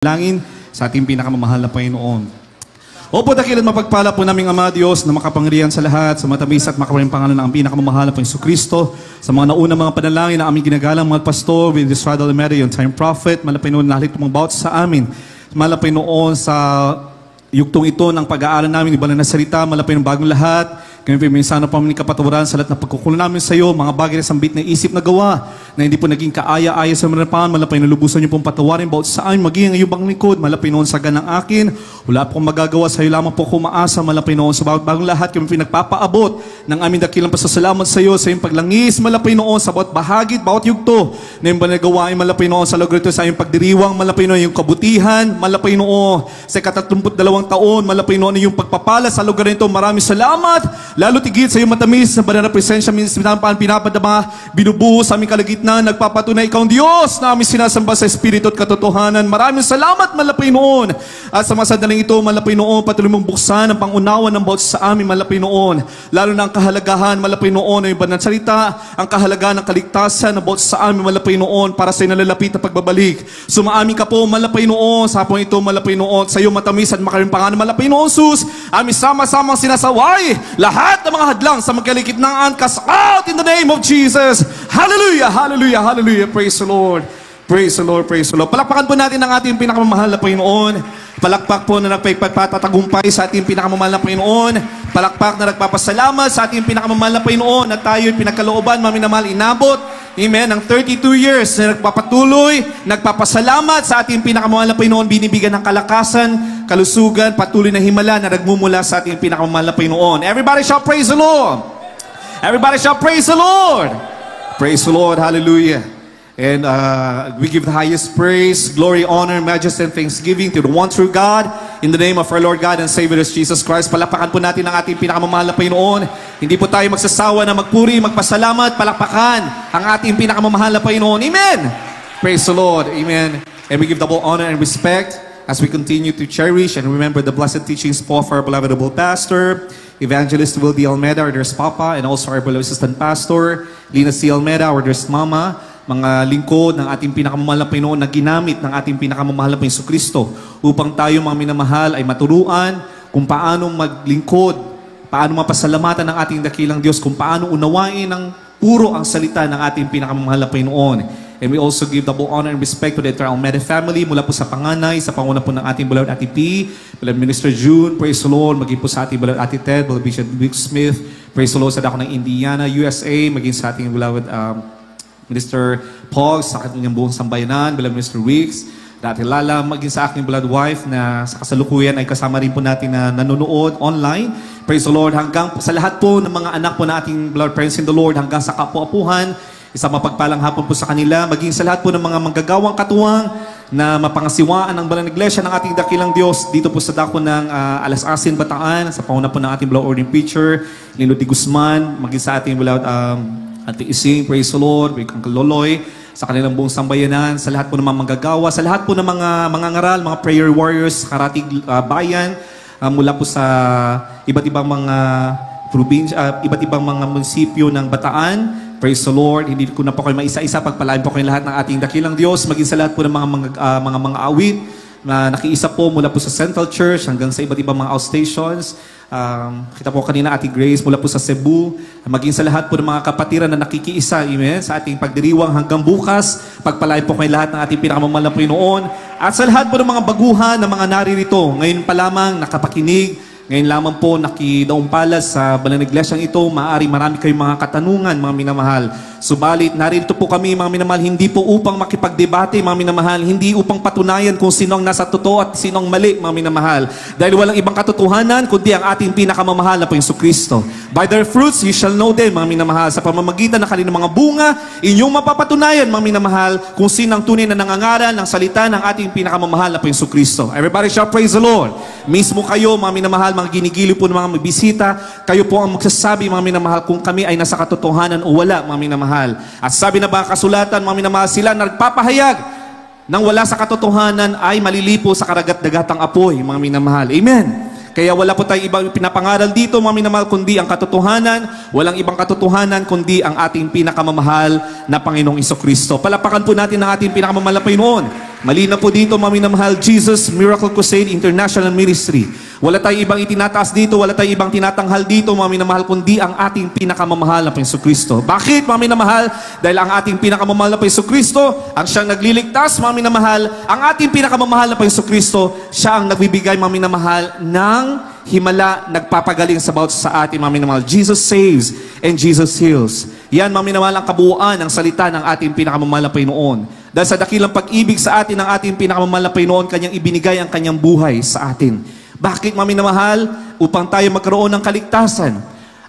Langin sa ating pinakamamahal na Panginoon. Opo, dakilan mapagpala po naming Ama Diyos na makapangyarihan sa lahat, sa matamis at makaparing pangalan ng pinakamamahal na Panginoon Kristo, sa mga nauna mga panalangin na aming ginagalang mga pastor, with this Radal Mary, yung time prophet, malapay noon na halit mga bawat sa amin, malapay noon sa yuktong ito ng pag-aaral namin, iba na salita, malapay ng bagong lahat. Kami piminsan na pamin kapatawaran sa lahat na pagkukulo namin sa iyo, mga bagay na sambit na isip na gawa, na hindi po naging kaaya-aya sa manapan, malapay na lubusan niyo pong patawarin bawat sa amin, maging ang iyong bang likod, malapay noon sa ganang akin, wala po kong magagawa sa iyo, lamang po kumaasa, malapay noon sa bawat bagong lahat, kami pinagpapaabot ng aming dakilang pasasalamat sa iyo, sa iyong paglangis, malapay noon sa bawat bahagi, bawat yugto, na iyong banagawain, malapay noon sa lugar ito, sa iyong pagdiriwang, malapay noon yung kabutihan, malapay noon sa 32 taon, malapay noon yung pagpapala sa lugar nito, maraming salamat. Lalo tigit sa iyong matamis na banal na presensya, minsan pinapadama, binubuhos sa aming kalagitnaan, nagpapatunay ikaw ang Diyos na aming sinasamba sa Espiritu at katotohanan. Maraming salamat, malapay noon. At sa mga sandaling ito, malapay noon, patuloy mong buksan ang pangunawa ng bawat sa amin, malapay noon. Lalo na ang kahalagahan, malapay noon, ng banal na salita, ang kahalagahan ng kaligtasan ng bawat sa amin, malapay noon, para sa nalalapit na pagbabalik. Sumaamin ka po, malapay noon, sa hapon ito, malapay noon, sa iyong matamis at makarimpangan, malapay noon, Sus, aming sama-samang sinasaway, lahat ng mga hadlang sa magkalikitnaan, cast out in the name of Jesus. Hallelujah, hallelujah, hallelujah. Praise the Lord. Praise the Lord, praise the Lord. Palakpakan po natin ang ating pinakamamahal na Panginoon. Palakpak po na nagpagpatatagumpay sa ating pinakamamahal na Panginoon. Palakpak na nagpapasalamat sa ating pinakamamahal na Panginoon na tayo'y pinagkalooban, maminamahal, inabot. Amen. Ang 32 years na nagpapatuloy, nagpapasalamat sa ating pinakamamahal na Panginoon, binibigyan ng kalakasan, kalusugan, patuloy na himala na nagmumula sa ating pinakamamahal na Panginoon. Everybody shall praise the Lord. Everybody shall praise the Lord. Praise the Lord. Hallelujah. And we give the highest praise, glory, honor, majesty, and thanksgiving to the one true God in the name of our Lord God and Savior Jesus Christ. Palakpakan po natin ang ating pinakamamahal na Panginoon. Hindi po tayo magsasawa na magpuri, magpasalamat, palakpakan ang ating pinakamamahal na Panginoon. Amen! Praise the Lord. Amen. And we give double honor and respect as we continue to cherish and remember the blessed teachings of our beloved pastor, Evangelist Will D. Almeida, our dearest Papa, and also our beloved assistant pastor, Lina C. Almeida, our dearest Mama, mga lingkod ng ating pinakamamahal na Panginoon na ginamit ng ating pinakamamahal na Panginoon Kristo upang tayo mga minamahal ay maturuan kung paano maglingkod, paano mapasalamatan ng ating dakilang Diyos, kung paano unawain ng puro ang salita ng ating pinakamamahal na Panginoon. And we also give double honor and respect to the entire Almeida family mula po sa panganay, sa panguna po ng ating beloved Ate P, beloved Minister June, praise the Lord, maging po sa ating beloved Ate Ted, beloved Bishop Vic Smith, praise the Lord sa dako ng Indiana, USA, maging sa ating beloved Minister Paul, sa kanyang buong sambayanan, beloved Mr. Riggs, dati Lala, maging sa aking beloved wife na sa kasalukuyan ay kasama rin po natin na nanonood online. Praise the Lord. Hanggang sa lahat po ng mga anak po na ating beloved parents in the Lord, hanggang sa kapu-apuhan, isang mapagpalang hapon po sa kanila, maging sa lahat po ng mga manggagawang katuwang na mapangasiwaan ng banal na iglesia ng ating dakilang Diyos dito po sa dako ng Alas Asin, Bataan, sa panguna po ng ating beloved ordering preacher, Lino D. Guzman, maging sa ating beloved Ate Ising, praise the Lord, with Uncle Loloy, sa kanilang buong sambayanan, sa lahat po ng mga manggagawa, sa lahat po ng mga ngaral, mga prayer warriors, karatig bayan, mula po sa iba't ibang mga probinsya, iba't ibang mga munisipyo ng Bataan. Praise the Lord. Hindi ko na po kayo maisa-isa, pagpalain po kayo lahat ng ating dakilang Diyos, maging sa lahat po ng mga awit na nakiisa po mula po sa Central Church hanggang sa iba't ibang mga outstations. Kita po kanina Ate Grace mula po sa Cebu, maging sa lahat po ng mga kapatiran na nakikiisa, amen, sa ating pagdiriwang hanggang bukas, pagpalain po kayo lahat ng ating pinakamamahal na Panginoon, at sa lahat po ng mga baguhan na mga naririto, ngayon pa lamang nakapakinig, ngayon lamang po nakidaumpalas sa banal na iglesyang ito, maaari marami kayong mga katanungan, mga minamahal. Subalit, narito po kami, mga minamahal, hindi po upang makipagdebate, mga minamahal, hindi upang patunayan kung sino ang nasa totoo at sino ang mali, mga minamahal. Dahil walang ibang katotohanan, kundi ang ating pinakamamahal na Panginoong Kristo. By their fruits, you shall know them, mga minamahal. Sa pamamagitan ng kanilang mga bunga, inyong mapapatunayan, mga minamahal, kung sino ang tunay na nangangaral ng salita ng ating pinakamamahal na Panginoong Kristo. Everybody shall praise the Lord. Mismo kayo, mga minamahal, mga ginigiliw po ng mga bisita, kayo po ang magsasabi, mga minamahal, kung kami ay nasa katotohanan o wala, mga minamahal. At sabi na ba kasulatan, mga minamahal, sila na nagpapahayag nang wala sa katotohanan ay malilipo sa karagat-dagatang apoy, mga minamahal. Amen. Kaya wala po tayong ibang pinapangaral dito, mga minamahal, kundi ang katotohanan. Walang ibang katotohanan, kundi ang ating pinakamamahal na Panginoong Kristo. Palapakan po natin ang ating pinakamamahal na Panginoon. Malina po dito, mga minamahal, Jesus Miracle Crusade International Ministry. Wala tayong ibang itinataas dito, wala tayong ibang tinatanghal dito, mga minamahal, kundi ang ating pinakamamahal na Jesucristo. Bakit, mga minamahal? Dahil ang ating pinakamamahal na Jesucristo, ang siyang nagliligtas, mga minamahal, ang ating pinakamamahal na Jesucristo, siya ang nagbibigay, mga minamahal, ng himala, nagpapagaling sa bawat sa ating, mga minamahal. Jesus saves and Jesus heals. Yan, mga minamahal, ang kabuuan ng salita ng ating pinakamamahal na Panginoon. Dahil sa dakilang pag-ibig sa atin ng ating pinakamamahal na Panginoon, kanyang ibinigay ang kanyang buhay sa atin. Bakit, mga minamahal? Upang tayo magkaroon ng kaligtasan.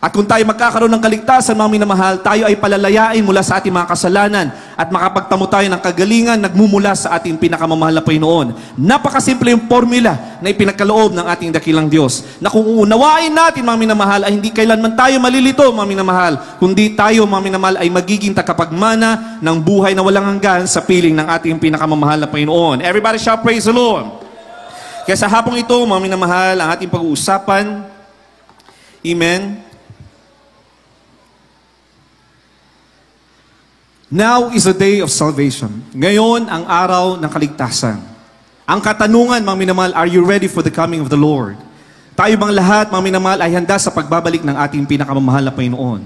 At kung tayo magkakaroon ng kaligtasan, mga minamahal, tayo ay palalayain mula sa ating mga kasalanan at makapagtamo tayo ng kagalingan nagmumula sa ating pinakamamahal na Panginoon. Napakasimple yung formula na ipinagkaloob ng ating dakilang Diyos. Na kung uunawain natin, mga minamahal, ay hindi kailanman tayo malilito, mga minamahal, kundi tayo, mga minamahal, ay magiging tagapagmana ng buhay na walang hanggan sa piling ng ating pinakamamahal na Panginoon. Everybody shout, praise the Lord! Kaya sa hapong ito, mga minamahal, ang ating pag-uusapan, amen, now is the day of salvation. Ngayon ang araw ng kaligtasan. Ang katanungan, mga minamahal, are you ready for the coming of the Lord? Tayo bang lahat, mga minamahal, ay handa sa pagbabalik ng ating pinakamamahal na Panginoon?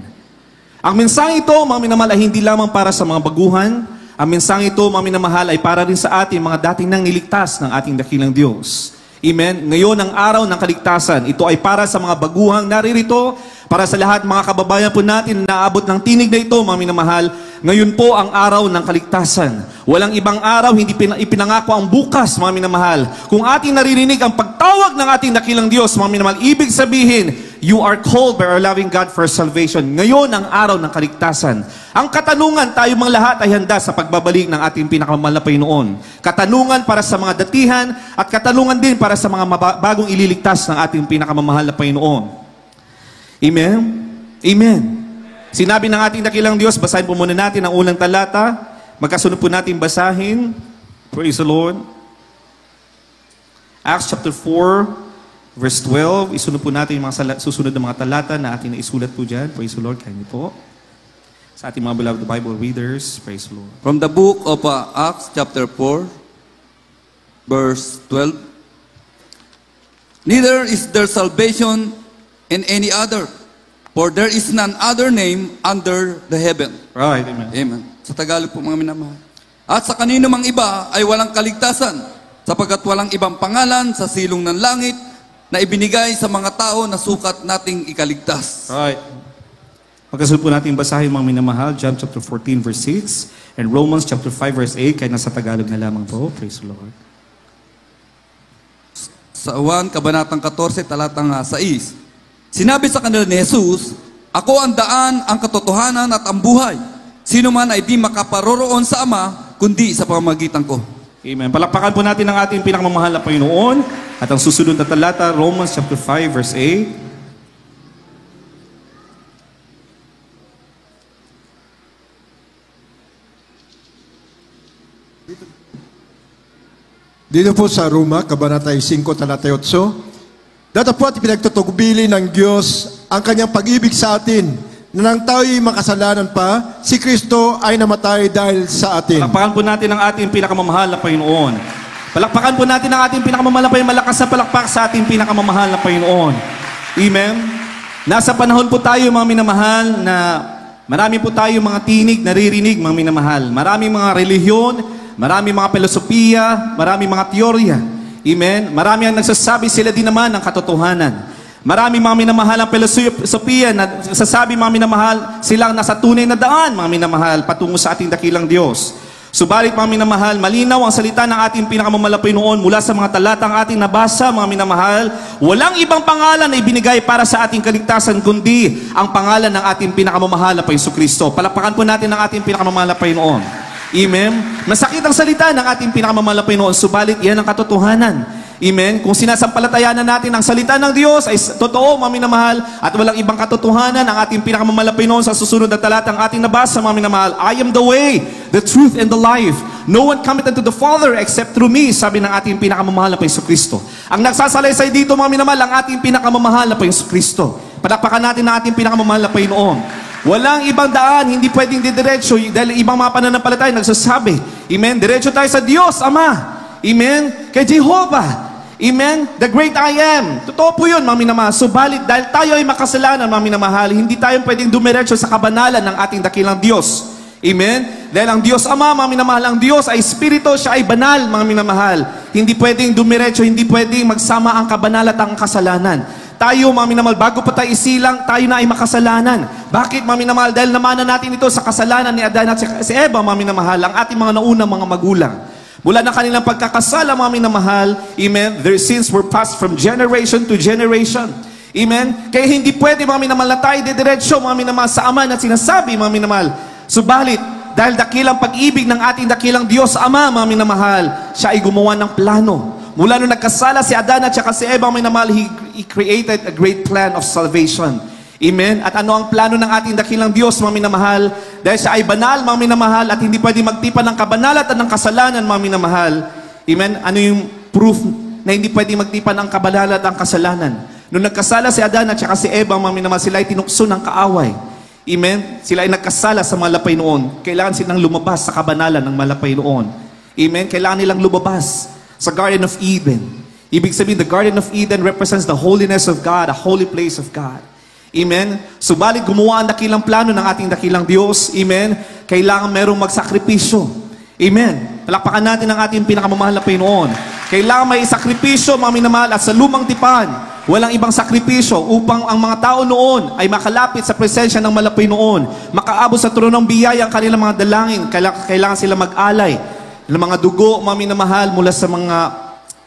Ang mensaheng ito, mga minamahal, ay hindi lamang para sa mga baguhan. Ang mensaheng ito, mga minamahal, ay para rin sa ating mga dating nang niligtas ng ating dakilang Diyos. Amen? Ngayon ang araw ng kaligtasan. Ito ay para sa mga baguhang naririto, para sa lahat mga kababayan po natin na naabot ng tinig na ito, mga minamahal. Ngayon po ang araw ng kaligtasan. Walang ibang araw, hindi ipinangako ang bukas, mga minamahal. Kung ating naririnig ang pagtawag ng ating dakilang Diyos, mga minamahal, ibig sabihin, you are called by our loving God for salvation. Ngayon ang araw ng kaligtasan. Ang katanungan, tayo mga lahat ay handa sa pagbabalik ng ating pinakamamahal na Panginoon. Katanungan para sa mga datihan at katanungan din para sa mga bagong ililigtas ng ating pinakamamahal na Panginoon. Amen? Amen. Sinabi ng ating dakilang Diyos, basahin po muna natin ang unang talata. Magkasunod po natin basahin. Praise the Lord. Acts chapter 4, verse 12. Isunod po natin yung mga susunod na mga talata na ating naisulat po dyan. Praise the Lord. Kaya niyo po. Sa ating mga beloved Bible readers. Praise the Lord. From the book of Acts chapter 4, verse 12. Neither is there salvation in any other, for there is none other name under the heaven. Right, amen. Amen. Sa Tagalog po, mga minamahal. At sa kanino mang iba ay walang kaligtasan, sapagkat walang ibang pangalan sa silong ng langit na ibinigay sa mga tao na sukat nating ikaligtas. Right. Magkasunod po natin basahin, mga minamahal, John chapter 14, verse 6, and Romans chapter 5, verse 8, kaya nasa Tagalog na lamang po. Praise the Lord. Sa 1, Kabanatang 14, talatang 6. Sinabi sa kanila ni Jesus, ako ang daan, ang katotohanan at ang buhay. Sino man ay di makaparoroon sa Ama, kundi sa pamamagitan ko. Amen. Palakpakan po natin ang ating pinakamamahal na Panginoon. At ang susunod na talata, Romans chapter 5, verse 8. Dito po sa Roma, Kabanata 5, talata 8. Datapwat pinagtutugbilin ng Diyos ang kanyang pag-ibig sa atin na nang tayo'y makasalanan pa, si Kristo ay namatay dahil sa atin. Palakpakan po natin ang ating pinakamamahal na Panginoon. Palakpakan po natin ang ating pinakamamahal na Panginoon. Malakas na palakpak sa ating pinakamamahal na Panginoon. Amen? Nasa panahon po tayo, mga minamahal, na marami po tayo mga tinig, naririnig, mga minamahal. Maraming mga relihiyon, maraming mga filosofiya, maraming mga teorya. Amen? Marami ang nagsasabi sila din naman ng katotohanan. Marami mga minamahal ang filosofiya na sasabi, mga minamahal, silang nasa tunay na daan, mga minamahal, patungo sa ating dakilang Diyos. Subalit, mga minamahal, malinaw ang salita ng ating pinakamamahal na Panginoon mula sa mga talatang ating nabasa, mga minamahal. Walang ibang pangalan na ibinigay para sa ating kaligtasan, kundi ang pangalan ng ating pinakamamahal na Jesucristo. Palakpakan po natin ang ating pinakamamahal na Panginoon. Amen? Masakit ang salita ng ating pinakamamahal na Panginoon, subalit yan ang katotohanan. Amen? Kung sinasampalatayanan natin ang salita ng Diyos ay totoo, mga minamahal, at walang ibang katotohanan ang ating pinakamamahal na Panginoon sa susunod na talatang ating nabasa, mga minamahal. I am the way, the truth, and the life. No one cometh unto the Father except through me, sabi ng ating pinakamamahal na Jesucristo. Ang nagsasalaysay dito, mga minamahal, ang ating pinakamamahal na Jesucristo. Palakpakan natin ang ating pinakamamahal na Panginoon. Walang ibang daan, hindi pwedeng didiretso dahil ibang mga pananampalataya nagsasabi, amen, diretso tayo sa Diyos, Ama. Amen, kay Jehovah. Amen, the great I am. Totoo po yun, mga minamahal. Subalit, dahil tayo ay makasalanan, mga minamahal, hindi tayo pwedeng dumiretso sa kabanalan ng ating dakilang Diyos. Amen? Dahil ang Diyos Ama, mga minamahal, ang Diyos ay Espiritu, siya ay banal, mga minamahal. Hindi pwedeng dumiretso, hindi pwedeng magsama ang kabanal at ang kasalanan. Tayo, mga minamahal, bago pa tayo isilang, tayo na ay makasalanan. Bakit, mga minamahal? Dahil namanan natin ito sa kasalanan ni Adan at si Eva, mga minamahal, ang ating mga naunang mga magulang. Mula na kanilang pagkakasala, mga minamahal, amen, their sins were passed from generation to generation. Amen? Kaya hindi pwede, mga minamahal, na tayo didiretso, mga minamahal, sa Ama na sinasabi, mga minamahal. Subalit, dahil dakilang pag-ibig ng ating dakilang Diyos Ama, mga minamahal, siya ay gumawa ng plano. Mula nung nagkasala si Adan at saka si Eva, mga minamahal, He created a great plan of salvation. Amen? At ano ang plano ng ating dakilang Diyos, mga minamahal? Dahil siya ay banal, mga minamahal, at hindi pwede magtipan ng kabanalatan ng kasalanan, mga minamahal. Amen? Ano yung proof na hindi pwede magtipan ng kabanalat ang kasalanan? Nung nagkasala si Adan at saka si Eva, mga minamahal, sila ay tinukso ng kaaway. Amen? Sila ay nagkasala sa malapay noon. Kailangan silang lumabas sa kabanalan ng malapay noon. Amen? Kailangan nilang lumabas sa Garden of Eden. Ibig sabihin, the Garden of Eden represents the holiness of God, a holy place of God. Amen? Subalit gumawa ang dakilang plano ng ating dakilang Diyos. Amen? Kailangan merong magsakripisyo. Amen? Palakpakan natin ang ating pinakamamahal na Panginoon. Kailangan may sakripisyo, mga minamahal, at sa lumang tipan, walang ibang sakripisyo upang ang mga tao noon ay makalapit sa presensya ng malapay noon, makaabot sa tronong biyaya ang kanilang mga dalangin. Kailangan sila mag-alay ng mga dugo, mga minamahal, mula sa mga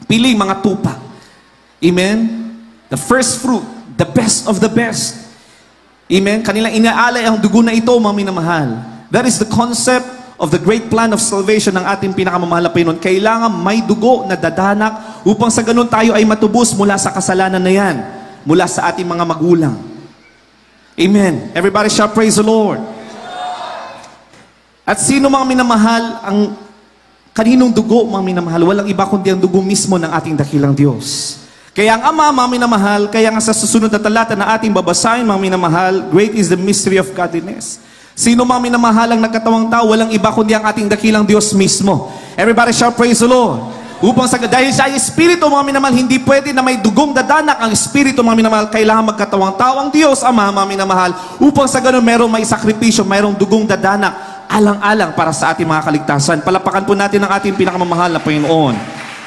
piling, mga tupa. Amen? The first fruit, the best of the best. Amen? Kanilang inaalay ang dugo na ito, mga minamahal. That is the concept of the great plan of salvation ng ating pinakamamahal na Panginoon. Kailangan may dugo na dadanak upang sa ganun tayo ay matubos mula sa kasalanan na yan, mula sa ating mga magulang. Amen. Everybody shall praise the Lord. At sino mga minamahal ang kaninong dugo, mga minamahal? Walang iba kundi ang dugo mismo ng ating dakilang Diyos. Kaya ang Ama, mga minamahal, kaya nga sa susunod na talata na ating babasahin, mga minamahal, great is the mystery of godliness. Sino mga minamahal ang nagkatawang tao? Walang iba kundi ang ating dakilang Diyos mismo. Everybody shall praise the Lord. Dahil siya ay Espiritu, mga minamahal, hindi pwede na may dugong dadanak ang Espiritu, mga minamahal. Kailangan magkatawang tao ang Diyos, Ama, mga minamahal, upang sa ganun merong may sakripisyo, mayroong dugong dadanak, alang-alang para sa ating mga kaligtasan. Palapakan po natin ang ating pinakamamahal na Panginoon.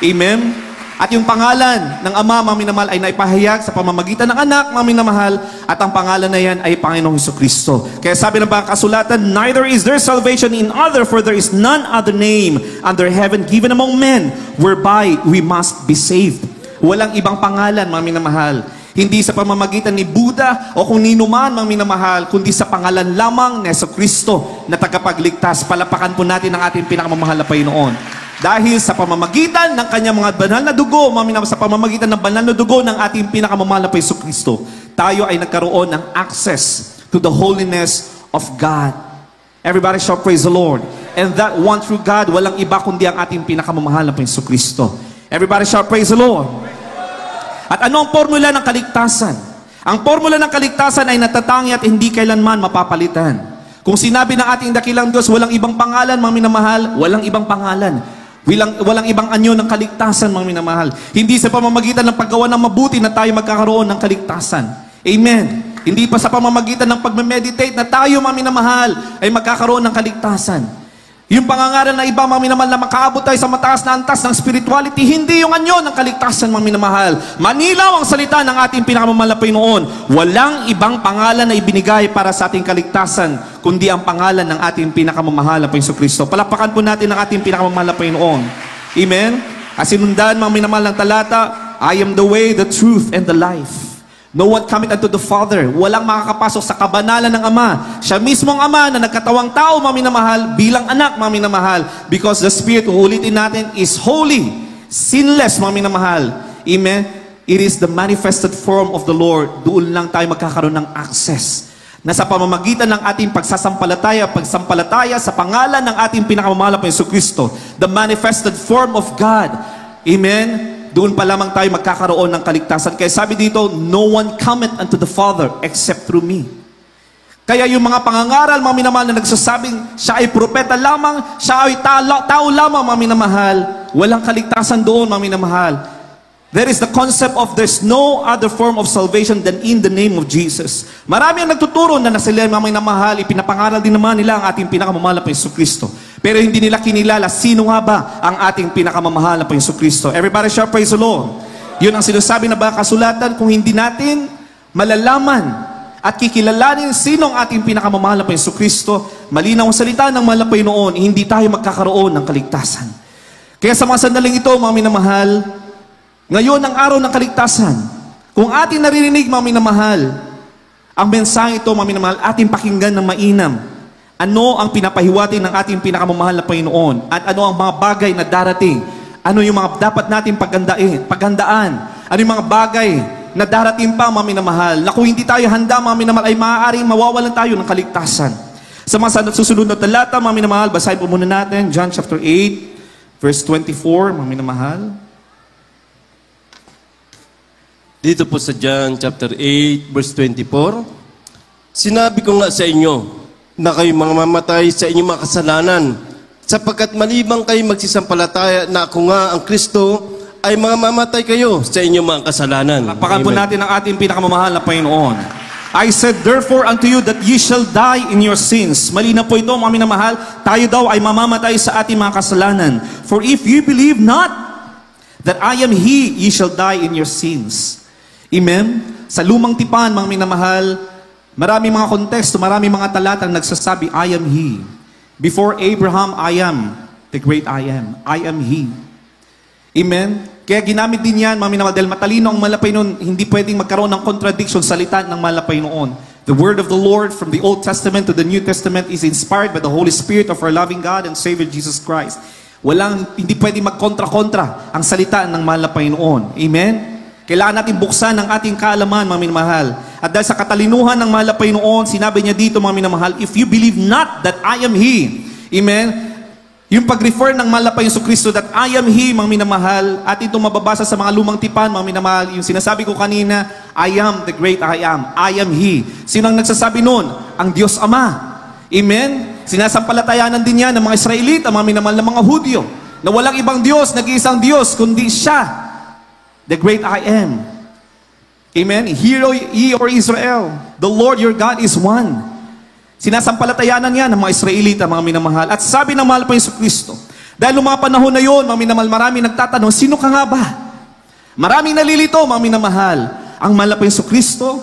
Amen? At yung pangalan ng Ama, mga minamahal, ay naipahayag sa pamamagitan ng Anak, mga minamahal, at ang pangalan na yan ay Panginoong Hesukristo. Kaya sabi ng bang kasulatan, neither is there salvation in other, for there is none other name under heaven given among men, whereby we must be saved. Walang ibang pangalan, mga minamahal. Hindi sa pamamagitan ni Buddha o kung nino man, mga minamahal, kundi sa pangalan lamang ni Hesukristo na tagapagligtas. Palapakan po natin ang ating pinakamamahal na Panginoon. Dahil sa pamamagitan ng kanyang mga banal na dugo, sa pamamagitan ng banal na dugo ng ating pinakamamahal na Hesukristo, tayo ay nagkaroon ng access to the holiness of God. Everybody shall praise the Lord. And that one true God, walang iba kundi ang ating pinakamamahal na Hesukristo. Everybody shall praise the Lord. At ano ang formula ng kaligtasan? Ang formula ng kaligtasan ay natatangi at hindi kailanman mapapalitan. Kung sinabi ng ating dakilang Diyos, walang ibang pangalan, mga minamahal, walang ibang pangalan. Walang ibang anyo ng kaligtasan, mga minamahal. Hindi sa pamamagitan ng paggawa ng mabuti na tayo magkakaroon ng kaligtasan. Amen. Hindi pa sa pamamagitan ng pagme-meditate na tayo, mga minamahal, ay magkakaroon ng kaligtasan. Yung pangangaral na iba, mga minamahal, na makaabot tayo sa mataas na antas ng spirituality, hindi yung anyo ng kaligtasan, mga minamahal. Manilaw ang salita ng ating pinakamamahal na Panginoon. Walang ibang pangalan na ibinigay para sa ating kaligtasan, kundi ang pangalan ng ating pinakamamahal na Hesukristo. Palapakan po natin ang ating pinakamamahal na Panginoon. Amen? As sinundan, mga minamahal ng talata, I am the way, the truth, and the life. No one cometh unto the Father. Walang makakapasok sa kabanalan ng Ama. Siya mismong Ama na nagkatawang tao, mga minamahal, bilang anak, mga minamahal. Because the Spirit, uulitin natin, is holy, sinless, mga minamahal. Amen? It is the manifested form of the Lord. Doon lang tayo magkakaroon ng access. Na sa pamamagitan ng ating pagsasampalataya sa pangalan ng ating pinakamamahal na Hesukristo, the manifested form of God. Amen? Doon pa lamang tayo magkakaroon ng kaligtasan. Kaya sabi dito, no one cometh unto the Father except through me. Kaya yung mga pangangaral, mga minamahal, na nagsasabing siya ay propeta lamang, siya ay tao lamang, mga minamahal, walang kaligtasan doon, mga minamahal. There is the concept of there's no other form of salvation than in the name of Jesus. Marami ang nagtuturo na sila mga minamahal, ipinapangaral din naman nila ang ating pinakamamahal na Jesucristo. Pero hindi nila kinilala sino nga ba ang ating pinakamamahal na Jesucristo. Everybody shout praise the Lord. Yun ang sinasabi na ba kasulatan, kung hindi natin malalaman at kikilalanin sino ang ating pinakamamahal na Jesucristo, malinaw ang salita ng mahal na Panginoon, hindi tayo magkakaroon ng kaligtasan. Kaya sa mga sandaling ito, mga minamahal, ngayon ang araw ng kaligtasan, kung ating naririnig, mga minamahal, ang mensahe ito, mga minamahal, ating pakinggan ng mainam. Ano ang pinapahiwatig ng ating pinakamamahal na Panginoon? At ano ang mga bagay na darating? Ano yung mga dapat nating paghandaan? Ano yung mga bagay na darating pa, mga minamahal, na kung hindi tayo handa, mga minamahal, ay maaaring mawawalan tayo ng kaligtasan. Sa mga susunod na talata, mga minamahal, basahin po muna natin, John chapter 8, verse 24, mga minamahal. Dito po sa John chapter 8, verse 24, sinabi ko nga sa inyo na kayo mamamatay sa inyong mga kasalanan, sapagkat malibang kayo magsisampalataya na ako nga ang Kristo, ay mamamatay kayo sa inyong mga kasalanan. Pakpan po natin ang ating pinakamamahal na Panginoon. I said, therefore unto you that ye shall die in your sins. Malina po ito, mga minamahal, tayo daw ay mamamatay sa ating mga kasalanan. For if you believe not that I am He, ye shall die in your sins. Amen? Sa lumang tipan, mga minamahal, marami mga konteksto, marami mga talatang nagsasabi, I am He. Before Abraham, I am the great I am. I am He. Amen? Kaya ginamit din yan, mga minamahal, dahil matalino ang malapay noon, hindi pwedeng magkaroon ng contradiction sa salita ng malapay noon. The word of the Lord from the Old Testament to the New Testament is inspired by the Holy Spirit of our loving God and Savior Jesus Christ. Hindi pwedeng magkontra-kontra ang salita ng malapay noon. Amen? Kailangan natin buksan ang ating kaalaman, mga minamahal. At dahil sa katalinuhan ng mahal na Panginoon, sinabi niya dito, mga minamahal, if you believe not that I am He, amen, yung pag-refer ng mahal na Panginoon Kristo that I am He, mga minamahal, at ito mababasa sa mga lumang tipan, mga minamahal, yung sinasabi ko kanina, I am the great I am He. Sino ang nagsasabi nun? Ang Diyos Ama. Amen? Sinasampalatayanan din yan ng mga Israelita, mga minamahal na mga Hudyo, na walang ibang Diyos, nag-iisang Diyos, kundi siya, the great I am. Amen? Hear ye, O Israel, the Lord your God is one. Sinasampalatayanan yan ng mga Israelita, mga minamahal. At sabi ng mahal pa Yesu Kristo, dahil mga panahon na yun, mga minamahal, marami nagtatanong, sino ka nga ba? Maraming nalilito, mga minamahal. Ang mahal pa Yesu Kristo,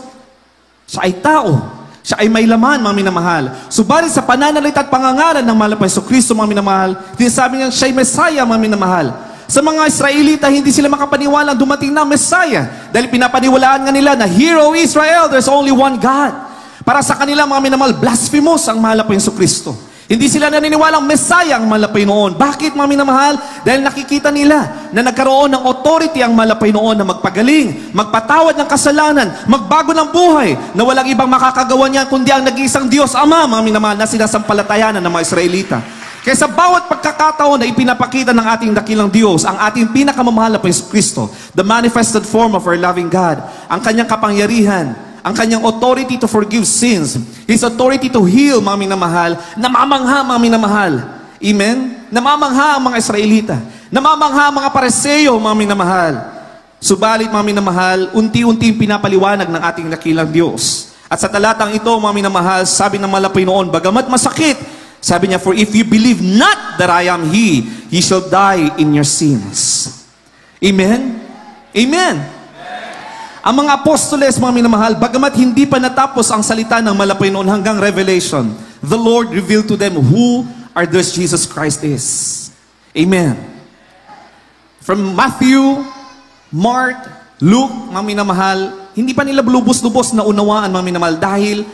siya ay tao. Siya ay may laman, mga minamahal. Subalit sa pananalita at pangangalan ng mahal pa Yesu Kristo, mga minamahal, sinasabi niya, siya ay Messiah, mga minamahal. Sa mga Israelita, hindi sila makapaniwala dumating na Messiah. Dahil pinapaniwalaan nga nila na, Hear, O Israel, there's only one God. Para sa kanila, mga minamahal, blasphemous ang mahal na Yesu Kristo. Hindi sila naniniwalang Messiah ang mahal na Panginoon. Bakit, mga minamahal? Dahil nakikita nila na nagkaroon ng authority ang mahal na Panginoon na magpagaling, magpatawad ng kasalanan, magbago ng buhay, na walang ibang makakagawa niya kundi ang nag-iisang Diyos Ama, mga minamahal, na sinasampalatayanan ng mga Israelita. Kaya sa bawat pagkakataon na ipinapakita ng ating dakilang Diyos, ang ating pinakamamahal na Yesu Kristo, the manifested form of our loving God, ang kanyang kapangyarihan, ang kanyang authority to forgive sins, His authority to heal, mga minamahal, namamangha, mga minamahal. Amen? Namamangha ang mga Israelita. Namamangha ang mga Pariseo, mga minamahal. Subalit, mga minamahal, unti-unti pinapaliwanag ng ating dakilang Diyos. At sa talatang ito, mga minamahal, sabi ng malapay noon, bagamat masakit, sabi niya, for if you believe not that I am He, ye shall die in your sins. Amen? Amen. Ang mga apostoles, mga minamahal, bagamat hindi pa natapos ang salita ng malapay noon hanggang Revelation, the Lord revealed to them who our this Jesus Christ is. Amen. From Matthew, Mark, Luke, mga minamahal, hindi pa nila lubos-lubos na unawaan, mga minamahal, dahil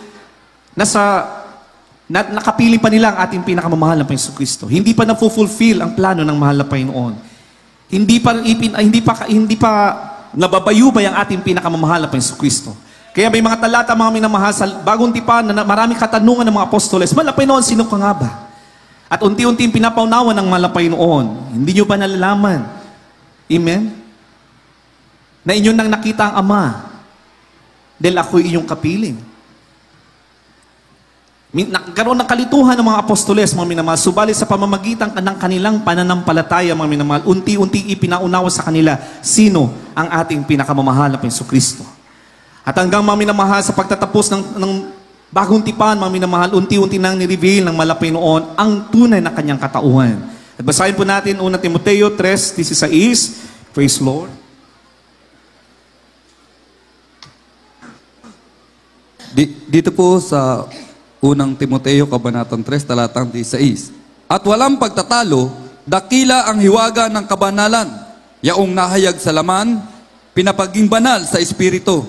nakapili pa nila ang ating pinakamamahal na Panginoon Kristo. Hindi pa na-fulfill ang plano ng mahal na Panginoon. Hindi pa nababayubay ang ating pinakamamahal na Panginoon Kristo. Kaya may mga talata, mga minamahal, sa bagong tipan na maraming katanungan ng mga apostoles, mahal na Panginoon, sino ka nga ba? At unti-unti pinapaunawan ng mahal na Panginoon. Hindi nyo ba nalalaman? Amen? Na inyong nang nakita ang Ama dahil ako'y inyong kapiling. Nagkaroon ng kalituhan ng mga apostoles, mga minamahal. Subalit sa pamamagitan ng kanilang pananampalataya, mga minamahal, unti-unti ipinaunawa sa kanila sino ang ating pinakamamahal na Jesucristo. At hanggang, mga minamahal, sa pagtatapos ng bagong tipan, mga minamahal, unti-unti nang ni-reveal ng malapay noon ang tunay na kanyang katauhan. At basahin po natin 1 Timoteo 3:16. Praise Lord. Dito po sa unang Timoteo, Kabanatang 3, talatang 16. At walang pagtatalo, dakila ang hiwaga ng kabanalan, yaong nahayag sa laman, pinapaging banal sa espiritu.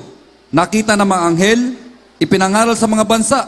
Nakita ng mga anghel, ipinangaral sa mga bansa,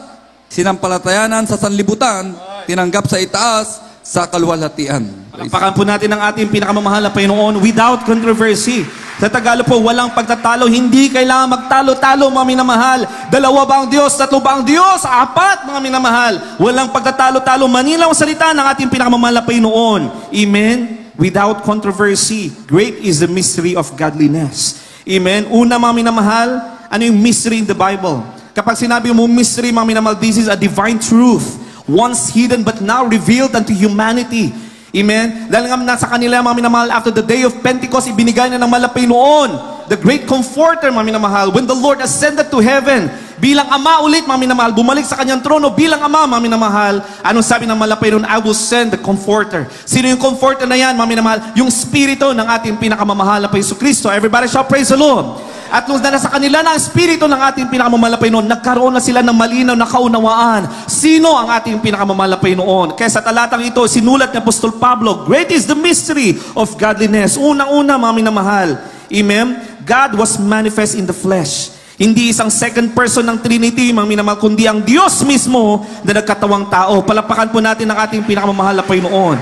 sinampalatayanan sa sanlibutan, tinanggap sa itaas, sa kaluwalhatian. Palakpakan po natin ang ating pinakamamahal na Panginoon without controversy. Sa Tagalog po, walang pagtatalo. Hindi kailangan magtalo-talo, mga minamahal. Dalawa ba ang Diyos? Tatlo ba ang Diyos? Apat, mga minamahal. Walang pagtatalo-talo. Manilaw ang salita ng ating pinakamamahal na Panginoon. Amen? Without controversy. Great is the mystery of godliness. Amen? Una, mga minamahal, ano yung mystery in the Bible? Kapag sinabi mo mystery, mga minamahal, this is a divine truth. Once hidden but now revealed unto humanity. Amen? Dahil nga nasa kanila, mga minamahal, after the day of Pentecost, ibinigay na ng malapay noon, the great comforter, mga minamahal, when the Lord ascended to heaven, bilang Ama ulit, mga minamahal, bumalik sa kanyang trono, bilang Ama, mga minamahal, anong sabi ng malapay noon? I will send the comforter. Sino yung comforter na yan, mga minamahal? Yung spirito ng ating pinakamamahal na Jesucristo. Everybody shall praise the Lord. At nung nasa kanila na ang spirito ng ating pinakamamalapay noon, nagkaroon na sila ng malinaw na kaunawaan. Sino ang ating pinakamamalapay noon? Kaya sa talatang ito, sinulat ni Apostol Pablo, great is the mystery of godliness. Unang-una, mga minamahal. Amen? God was manifest in the flesh. Hindi isang second person ng Trinity, mga minamahal, kundi ang Diyos mismo na nagkatawang tao. Palapakan po natin ang ating pinakamamalapay noon.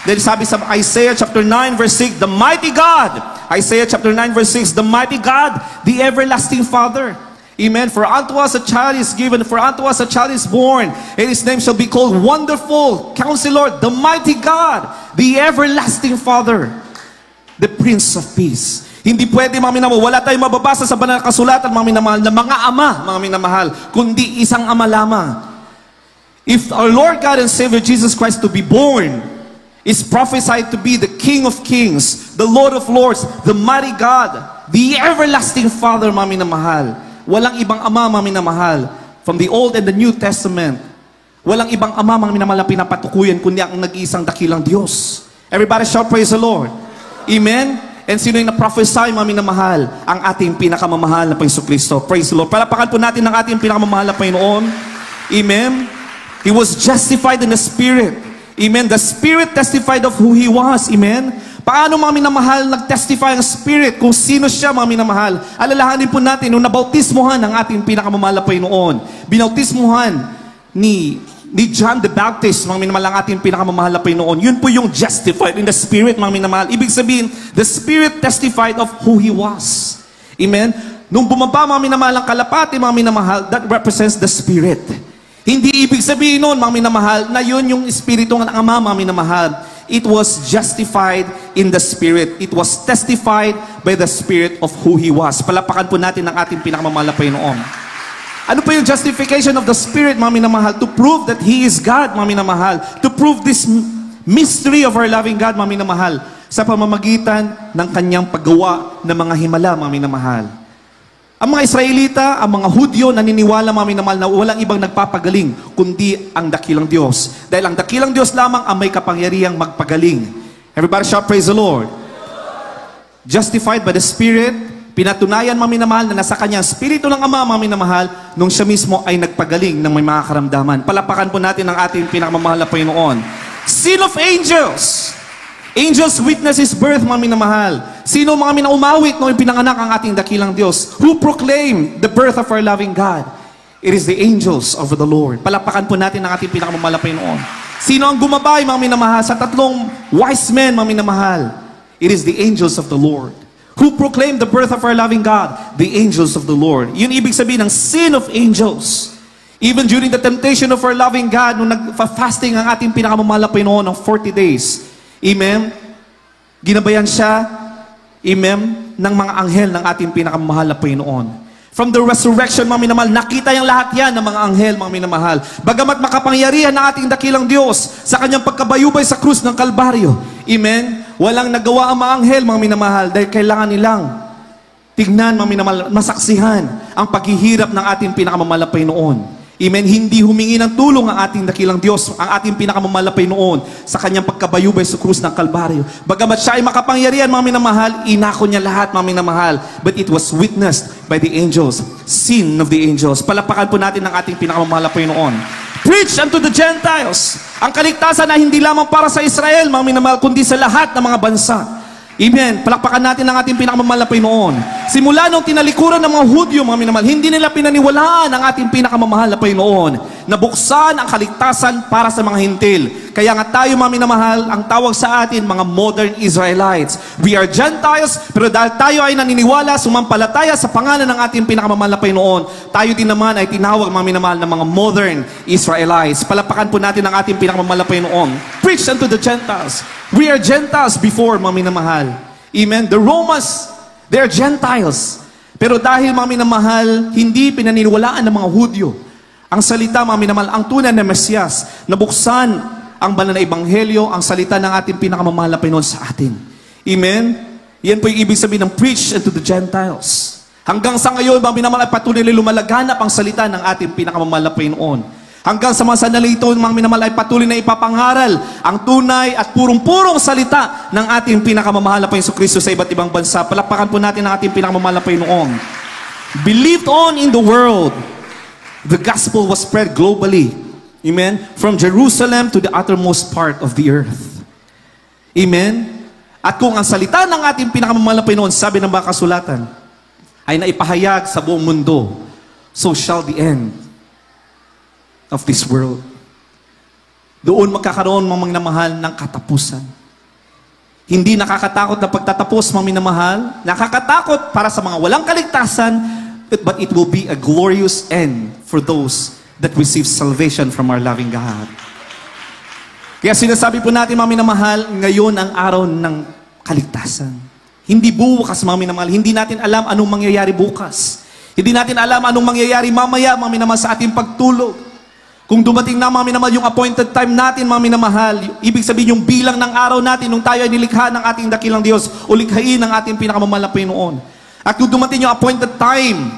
Then sabi sa Isaiah chapter 9 verse 6, the mighty God, Isaiah chapter 9 verse 6, the mighty God, the everlasting Father. Amen. For unto us a child is given, for unto us a child is born, and his name shall be called Wonderful, Counselor, the mighty God, the everlasting Father, the Prince of Peace. Hindi pwede, mga minamahal, wala tayong mababasa sa banal na kasulatan, mga minamahal, na mga ama, mga minamahal, kundi isang ama lamang. If our Lord God and Savior Jesus Christ to be born is prophesied to be the King of Kings, the Lord of Lords, the mighty God, the everlasting Father, mga minamahal. Walang ibang ama, mga minamahal. From the Old and the New Testament, walang ibang ama, mga minamahal, na pinapatukuyan, kundi ang nag-iisang dakilang Diyos. Everybody shout praise the Lord. Amen? And sino yung na-prophesy, mga minamahal? Ang ating pinakamamahal na Jesucristo. Praise the Lord. Palapakan po natin ang ating pinakamamahal na Panginoon. Amen? He was justified in the Spirit. Amen. The Spirit testified of who He was. Amen. Paano, mga minamahal, nag-testify ang Spirit kung sino siya, mga minamahal? Alalahanin po natin, nung nabautismuhan ang ating pinakamamahal na Panginoon, binautismuhan ni John the Baptist, mga minamahal, ang ating pinakamamahal na Panginoon. Yun po yung justified in the Spirit, mga minamahal. Ibig sabihin, the Spirit testified of who He was. Amen. Nung bumaba, mga minamahal, ang kalapati, mga minamahal, that represents the Spirit. Hindi ibig sabihin nun, mga minamahal, na yun yung espiritu ng Ama, mga minamahal. It was justified in the Spirit. It was testified by the Spirit of who He was. Palapakan po natin ang ating pinakamamahal na Panginoon. Ano po yung justification of the Spirit, mga minamahal? To prove that He is God, mga minamahal. To prove this mystery of our loving God, mga minamahal, sa pamamagitan ng Kanyang paggawa ng mga himala, mga minamahal. Ang mga Israelita, ang mga Hudyo, naniniwala, mga minamahal, na walang ibang nagpapagaling, kundi ang dakilang Diyos. Dahil ang dakilang Diyos lamang ang may kapangyarihang magpagaling. Everybody shout, praise the Lord. Justified by the Spirit, pinatunayan, mga minamahal, na nasa Kanya ang Espiritu ng Ama, mga minamahal, nung siya mismo ay nagpagaling ng may mga karamdaman. Palapakan po natin ang ating pinakamamahal na Panginoon. Seal of angels. Angels witness His birth, mga minamahal. Sino mga minaumawit nung ipinanganak ang ating dakilang Diyos? Who proclaim the birth of our loving God? It is the angels of the Lord. Palapakan po natin ang ating pinakamamahal na Panginoon. Sino ang gumabay, mga minamahal, sa tatlong wise men, mga minamahal? It is the angels of the Lord. Who proclaim the birth of our loving God? The angels of the Lord. Yun ibig sabihin ng sin of angels. Even during the temptation of our loving God, nung nag-fasting ang ating pinakamamahal na Panginoon ng 40 days, amen, ginabayan siya, amen, ng mga anghel ng ating pinakamamahal na Panginoon. From the resurrection, mga minamahal, nakita yung lahat yan ng mga anghel, mga minamahal. Bagamat makapangyarihan ng ating dakilang Diyos sa kanyang pagkabayubay sa krus ng Kalbaryo. Amen? Walang nagawa ang mga anghel, mga minamahal, dahil kailangan nilang tignan, mga minamahal, masaksihan ang paghihirap ng ating pinakamamahal noon. Amen? Hindi humingi ng tulong ang ating dakilang Diyos, ang ating pinakamamahal noon sa kanyang pagkabayubay sa krus ng Kalbaryo. Bagamat siya ay makapangyarihan, mga minamahal, inako niya lahat, mga minamahal. But it was witnessed by the angels. Sin of the angels. Palapakan po natin ang ating pinakamamahal noon. Preach unto the Gentiles. Ang kaligtasan ay hindi lamang para sa Israel, mga minamahal, kundi sa lahat ng mga bansa. Amen. Palakpakan natin ang ating pinakamamahal noon. Simula nung tinalikuran ng mga Hudyo, mga minamahal, hindi nila pinaniwalaan ang ating pinakamamahal noon. Nabuksan ang kaligtasan para sa mga hintil. Kaya nga tayo, mga minamahal, ang tawag sa atin, mga modern Israelites. We are Gentiles, pero dahil tayo ay naniniwala, sumampalataya sa pangalan ng ating pinakamamahal noon, tayo din naman ay tinawag, mga minamahal, ng mga modern Israelites. Palakpakan po natin ang ating pinakamamahal noon. Preach unto the Gentiles. We are Gentiles before, mga minamahal. Amen? The Romans, they are Gentiles. Pero dahil, mga minamahal, hindi pinaniniwalaan ng mga Hudyo ang salita, mga minamahal, ang tunay na Mesiyas, nabuksan ang banal na ebanghelyo, ang salita ng ating pinakamamahal na Panginoon sa atin. Amen? Yan po yung ibig sabihin ng preach unto the Gentiles. Hanggang sa ngayon, mga minamahal, ay patuloy na lumalaganap ang salita ng ating pinakamamahal na Panginoon. Hanggang sa mga sandali ito, mga minamahal, ay patuloy na ipapangaral ang tunay at purong-purong salita ng ating pinakamamahal na Panginoon Kristo sa iba't ibang bansa. Palakpakan po natin ang ating pinakamamahal na Panginoon. Believed on in the world. The gospel was spread globally. Amen? From Jerusalem to the uttermost part of the earth. Amen? At kung ang salita ng ating pinakamamahal na Panginoon, sabi ng mga kasulatan, ay naipahayag sa buong mundo, so shall the end of this world. Doon magkakaroon, mga minamahal, ng katapusan. Hindi nakakatakot na pagtatapos, mga minamahal. Nakakatakot para sa mga walang kaligtasan, but it will be a glorious end for those that receive salvation from our loving God. Kaya sinasabi po natin, mga minamahal, ngayon ang araw ng kaligtasan. Hindi bukas, mga minamahal. Hindi natin alam anong mangyayari bukas. Hindi natin alam anong mangyayari mamaya, mga minamahal, sa ating pagtulog. Kung dumating na, mga minamahal, yung appointed time natin, mga minamahal, ibig sabihin yung bilang ng araw natin nung tayo ay nilikha ng ating dakilang Diyos o likhain ng ating pinakamamahal na Panginoon. At kung dumating yung appointed time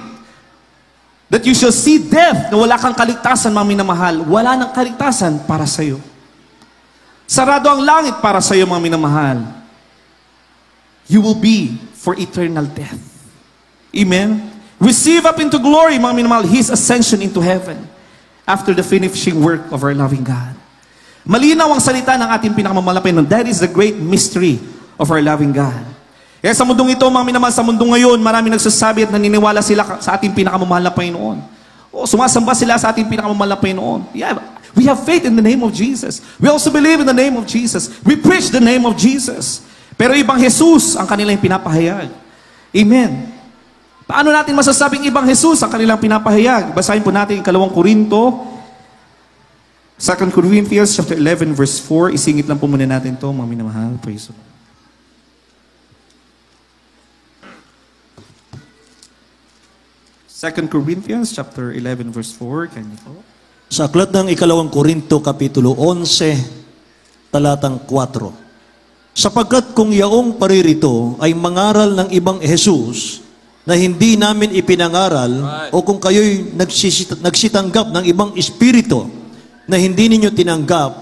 that you shall see death, na wala kang kaligtasan, mga minamahal, wala nang kaligtasan para sa iyo. Sarado ang langit para sa iyo, mga minamahal. You will be for eternal death. Amen? Receive up into glory, mga minamahal, His ascension into heaven after the finishing work of our loving God. Malinaw ang salita ng ating pinakamamahal na Panginoon. That is the great mystery of our loving God. Kaya sa mundong ito, mga minamahal, sa mundong ngayon, marami nagsasabi at naniniwala sila sa ating pinakamamahal na Panginoon. O sumasamba sila sa ating pinakamamahal na Panginoon. Yeah, we have faith in the name of Jesus. We also believe in the name of Jesus. We preach the name of Jesus. Pero ibang Jesus ang kanilang pinapahayag. Amen. Paano natin masasabing ibang Jesus ang kanilang pinapahayag? Basahin po natin 2 Korinto, 2 Corinthians chapter 11 verse 4. Isingit lang po muna natin ito, mga minamahal. Praise the Lord. 2 Corinthians chapter 11 verse 4. Kanya po. Sa aklat ng 2 Korinto kapitulo 11 talatang 4. Sapagkat kung yaong paririto ay mangaral ng ibang Jesus na hindi namin ipinangaral, o kung kayo'y nagsitanggap ng ibang espiritu na hindi ninyo tinanggap,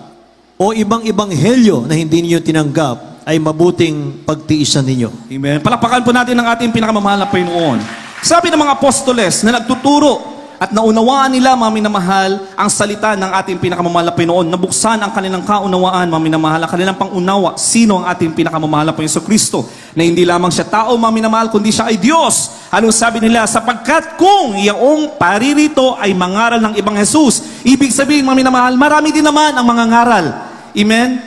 o ibang ebanghelyo na hindi ninyo tinanggap, ay mabuting pagtiisan ninyo. Amen. Palakpakan po natin ang ating pinakamamahal na Panginoon. Sabi ng mga apostoles na nagtuturo at naunawaan nila, mga minamahal, ang salita ng ating pinakamamahal na Panginoon. Nabuksan ang kanilang kaunawaan, mga minamahal, ang kanilang pangunawa. Sino ang ating pinakamamahal na Panginoon Kristo? Na hindi lamang siya tao, mga minamahal, kundi siya ay Diyos. Anong sabi nila? Sapagkat kung yaong paririto ay mangaral ng ibang Jesus, ibig sabihin, mga minamahal, marami din naman ang mga ngaral. Amen?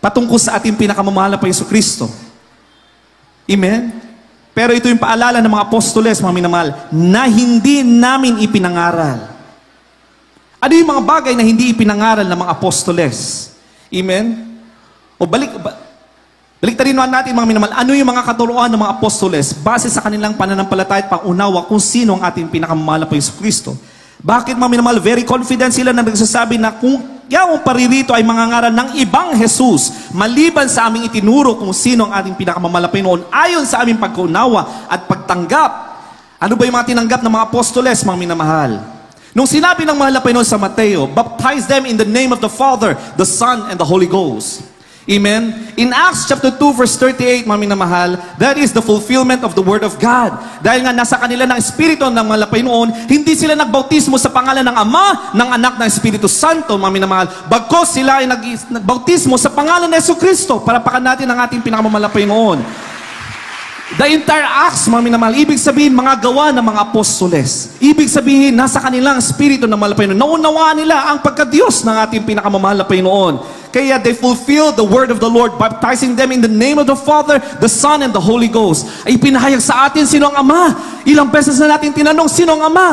Patungkol sa ating pinakamamahal na Panginoon Kristo. Amen? Pero ito yung paalala ng mga apostoles, mga minamahal, na hindi namin ipinangaral. Ano yung mga bagay na hindi ipinangaral ng mga apostoles? Amen? O Baliktarin natin mga minamahal, ano yung mga katuruan ng mga apostoles base sa kanilang pananampalataya at pangunawa kung sino ang ating pinakamamahal na Panginoong Kristo. Bakit mga minamahal, very confident sila na nagsasabi na kung yung paririto ay mangangaral ng ibang Jesus maliban sa aming itinuro kung sino ang ating pinakamamahal na Panginoon ayon sa aming pagkaunawa at pagtanggap. Ano ba yung mga tinanggap ng mga apostoles mga minamahal? Nung sinabi ng mahal na Panginoon sa Mateo, baptize them in the name of the Father, the Son, and the Holy Ghost. Amen? In Acts chapter 2 verse 38, mga minamahal, that is the fulfillment of the Word of God. Dahil nga nasa kanila ng Espiritu ng mga Panginoon, hindi sila nagbautismo sa pangalan ng Ama, ng Anak, ng Espiritu Santo, mga minamahal. Bagkos sila ay nagbautismo sa pangalan ng Jesucristo. Parapakan natin ang ating pinakamamahal na Panginoon. The entire Acts, mga minamahal, ibig sabihin, mga gawa ng mga apostoles. Ibig sabihin, nasa kanilang Espiritu ng mga Panginoon. Naunawaan nila ang pagka-Diyos ng ating pinakamamahal na Panginoon. Kaya they fulfill the word of the Lord, baptizing them in the name of the Father, the Son, and the Holy Ghost. Ay pinahayag sa atin sino ang Ama. Ilang beses na natin tinanong sino ang Ama.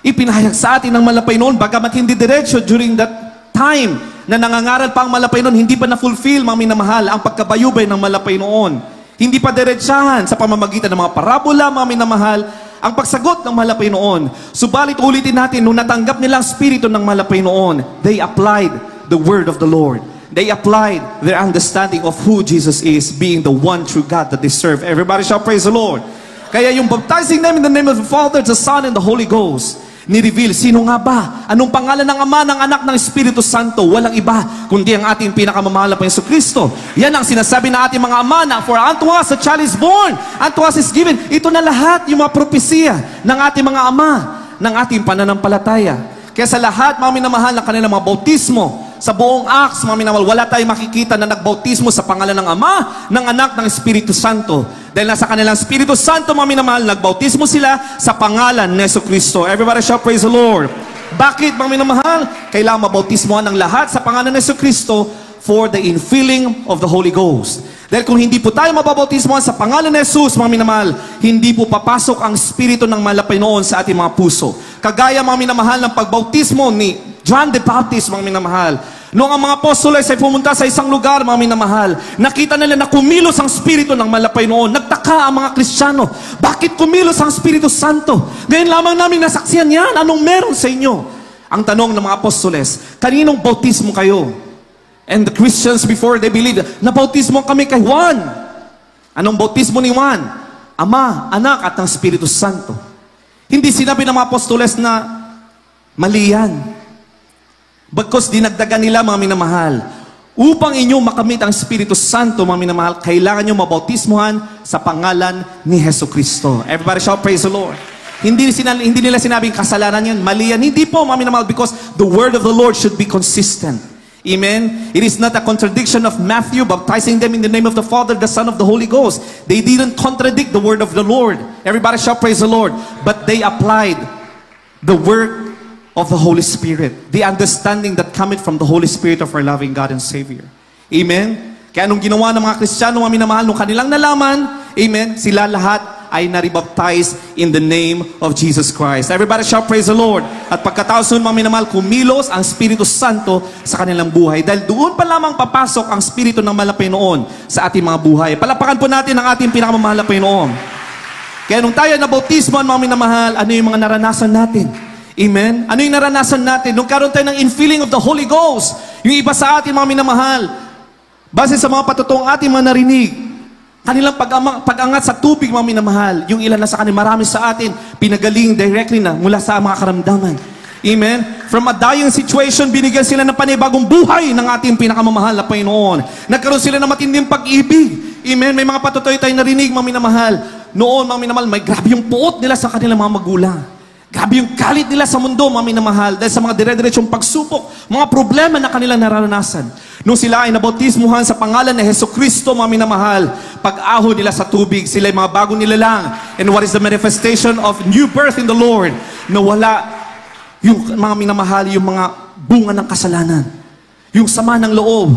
Ipinahayag sa atin ng malapay noon, bagamat hindi diretsyo during that time na nangangaral pa ang malapay noon, hindi pa na-fulfill, mga minamahal, ang pagkabayubay ng malapay noon. Hindi pa diretsahan sa pamamagitan ng mga parabola, mga minamahal, ang pagsagot ng malapay noon. Subalit ulitin natin, nung natanggap nilang spirito ng malapay noon, they applied the word of the Lord. They applied their understanding of who Jesus is, being the one true God that they serve. Everybody shall praise the Lord. Kaya yung baptizing them in the name of the Father, the Son, and the Holy Ghost, ni-reveal, sino nga ba? Anong pangalan ng Ama, ng Anak, ng Espiritu Santo? Walang iba, kundi ang ating pinakamamahal na Panginoong Kristo. Yan ang sinasabi ng ating mga ama na, for unto us a child is born, unto us is given. Ito na lahat yung mga propesya ng ating mga ama, ng ating pananampalataya. Kaya sa lahat, mga minamahal, ng kanilang mga bautismo, sa buong Acts, mga minamahal, wala tayong makikita na nagbautismo sa pangalan ng Ama, ng Anak, ng Espiritu Santo. Dahil nasa kanilang Espiritu Santo, mga minamahal, nagbautismo sila sa pangalan ni Jesucristo. Everybody shall praise the Lord. Bakit, mga minamahal? Kailangan mabautismohan ng lahat sa pangalan ni Jesucristo for the infilling of the Holy Ghost. Dahil kung hindi po tayo mababautismohan sa pangalan ni Jesus, mga minamahal, hindi po papasok ang Espiritu ng malapay noon sa ating mga puso. Kagaya, mga minamahal, ng pagbautismo ni John the Baptist, mga minamahal. Noong ang mga apostoles ay pumunta sa isang lugar, mga minamahal, nakita nila na kumilos ang Espiritu ng malapay noon. Nagtaka ang mga Kristiyano, bakit kumilos ang Espiritu Santo? Ngayon lamang namin nasaksihan yan, anong meron sa inyo? Ang tanong ng mga apostoles, kaninong bautismo kayo? And the Christians before they believed, nabautismo kami kay Juan. Anong bautismo ni Juan? Ama, Anak, at ng Espiritu Santo. Hindi sinabi ng mga apostoles na mali yan. Bagkos dinagdagan nila, mga minamahal, upang inyo makamit ang Espiritu Santo, mga minamahal, kailangan nyo mabautismohan sa pangalan ni Jesucristo. Everybody shall praise the Lord. Hindi nila sinabing kasalanan yan, mali yan. Hindi po, mga minamahal, because the word of the Lord should be consistent. Amen? It is not a contradiction of Matthew baptizing them in the name of the Father, the Son, of the Holy Ghost. They didn't contradict the word of the Lord. Everybody shall praise the Lord. But they applied the word of the Holy Spirit. The understanding that cometh from the Holy Spirit of our loving God and Savior. Amen? Kaya anong ginawa ng mga Kristiyano, mga minamahal, nung kanilang nalaman, amen, sila lahat ay naribaptize in the name of Jesus Christ. Everybody shall praise the Lord. At pagkatapos nun, mga minamahal, kumilos ang Espiritu Santo sa kanilang buhay. Dahil doon pa lamang papasok ang Espiritu ng malapay noon sa ating mga buhay. Palapakan po natin ang ating pinakamamahal na Panginoon. Kaya nung tayo na bautismo, mga minamahal, ano yung mga naranasan natin? Amen? Ano yung naranasan natin? Nung karoon tayo ng infilling of the Holy Ghost, yung iba sa atin, mga minamahal, base sa mga patutong ating mga narinig, kanilang pag-angat sa tubig, mga minamahal, yung ilan na sa kanila, marami sa atin, pinagaling directly na mula sa mga karamdaman. Amen? From a dying situation, binigyan sila ng panibagong buhay ng ating pinakamamahal na Panginoon. Nagkaroon sila ng matinding pag-ibig. Amen? May mga patutoy tayong narinig, mga minamahal. Noon, mga minamahal, may grabe yung puot nila sa kanilang mga magulang. Grabe yung galit nila sa mundo, mga minamahal, dahil sa mga dire-diretsong pagsupok, mga problema na kanilang nararanasan. Nung sila ay nabautismuhan sa pangalan ni Jesucristo, mga minamahal, pag-ahon nila sa tubig, sila ay mga bagong nilalang. And what is the manifestation of new birth in the Lord? Nawala yung mga minamahal, yung mga bunga ng kasalanan. Yung sama ng loob,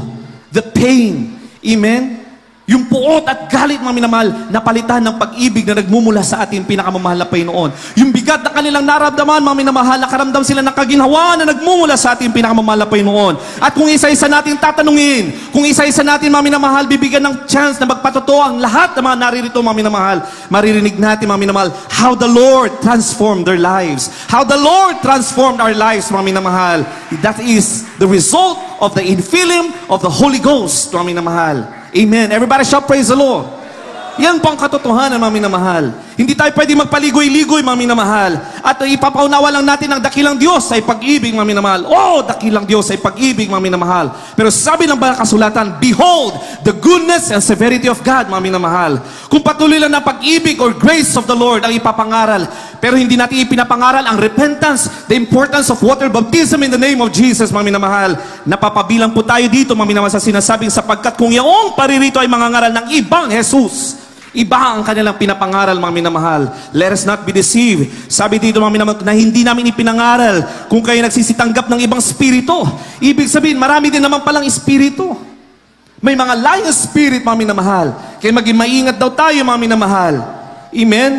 the pain, amen? Yung puot at galit, mga minamahal, napalitan ng pag-ibig na nagmumula sa ating pinakamamahal na Panginoon. Yung bigat na kanilang naramdaman, mga minamahal, nakaramdam sila ng kaginhawa na nagmumula sa ating pinakamamahal na Panginoon. At kung isa-isa natin tatanungin, kung isa-isa natin, mga minamahal, bibigyan ng chance na magpatotoo ang lahat ng mga naririto, mga minamahal, maririnig natin, mga minamahal, how the Lord transformed their lives. How the Lord transformed our lives, mga minamahal. That is the result of the infilling of the Holy Ghost, mga minamahal. Amen. Everybody shout praise the Lord. Yan po ang katotohanan, mga minamahal. Hindi tayo pwede magpaligoy-ligoy, mga minamahal. At ipapaunawa lang natin ang dakilang Diyos ay pag-ibig, mga minamahal. Oh, dakilang Diyos ay pag-ibig, mga minamahal. Pero sabi ng banal kasulatan, behold, the goodness and severity of God, mga minamahal. Kung patuloy lang ng pag-ibig or grace of the Lord ang ipapangaral, pero hindi natin ipinapangaral ang repentance, the importance of water baptism in the name of Jesus, mga minamahal. Napapabilang po tayo dito, mga minamahal, sa sinasabing sapagkat kung yaong paririto ay mangangaral ng ibang Jesus, iba ang kanilang pinapangaral, mga minamahal. Let us not be deceived. Sabi dito, mga minamahal, na hindi namin ipinangaral kung kayo nagsisitanggap ng ibang spirito. Ibig sabihin, marami din naman palang espiritu. May mga lying spirit, mga minamahal. Kaya maging maingat daw tayo, mga minamahal. Amen?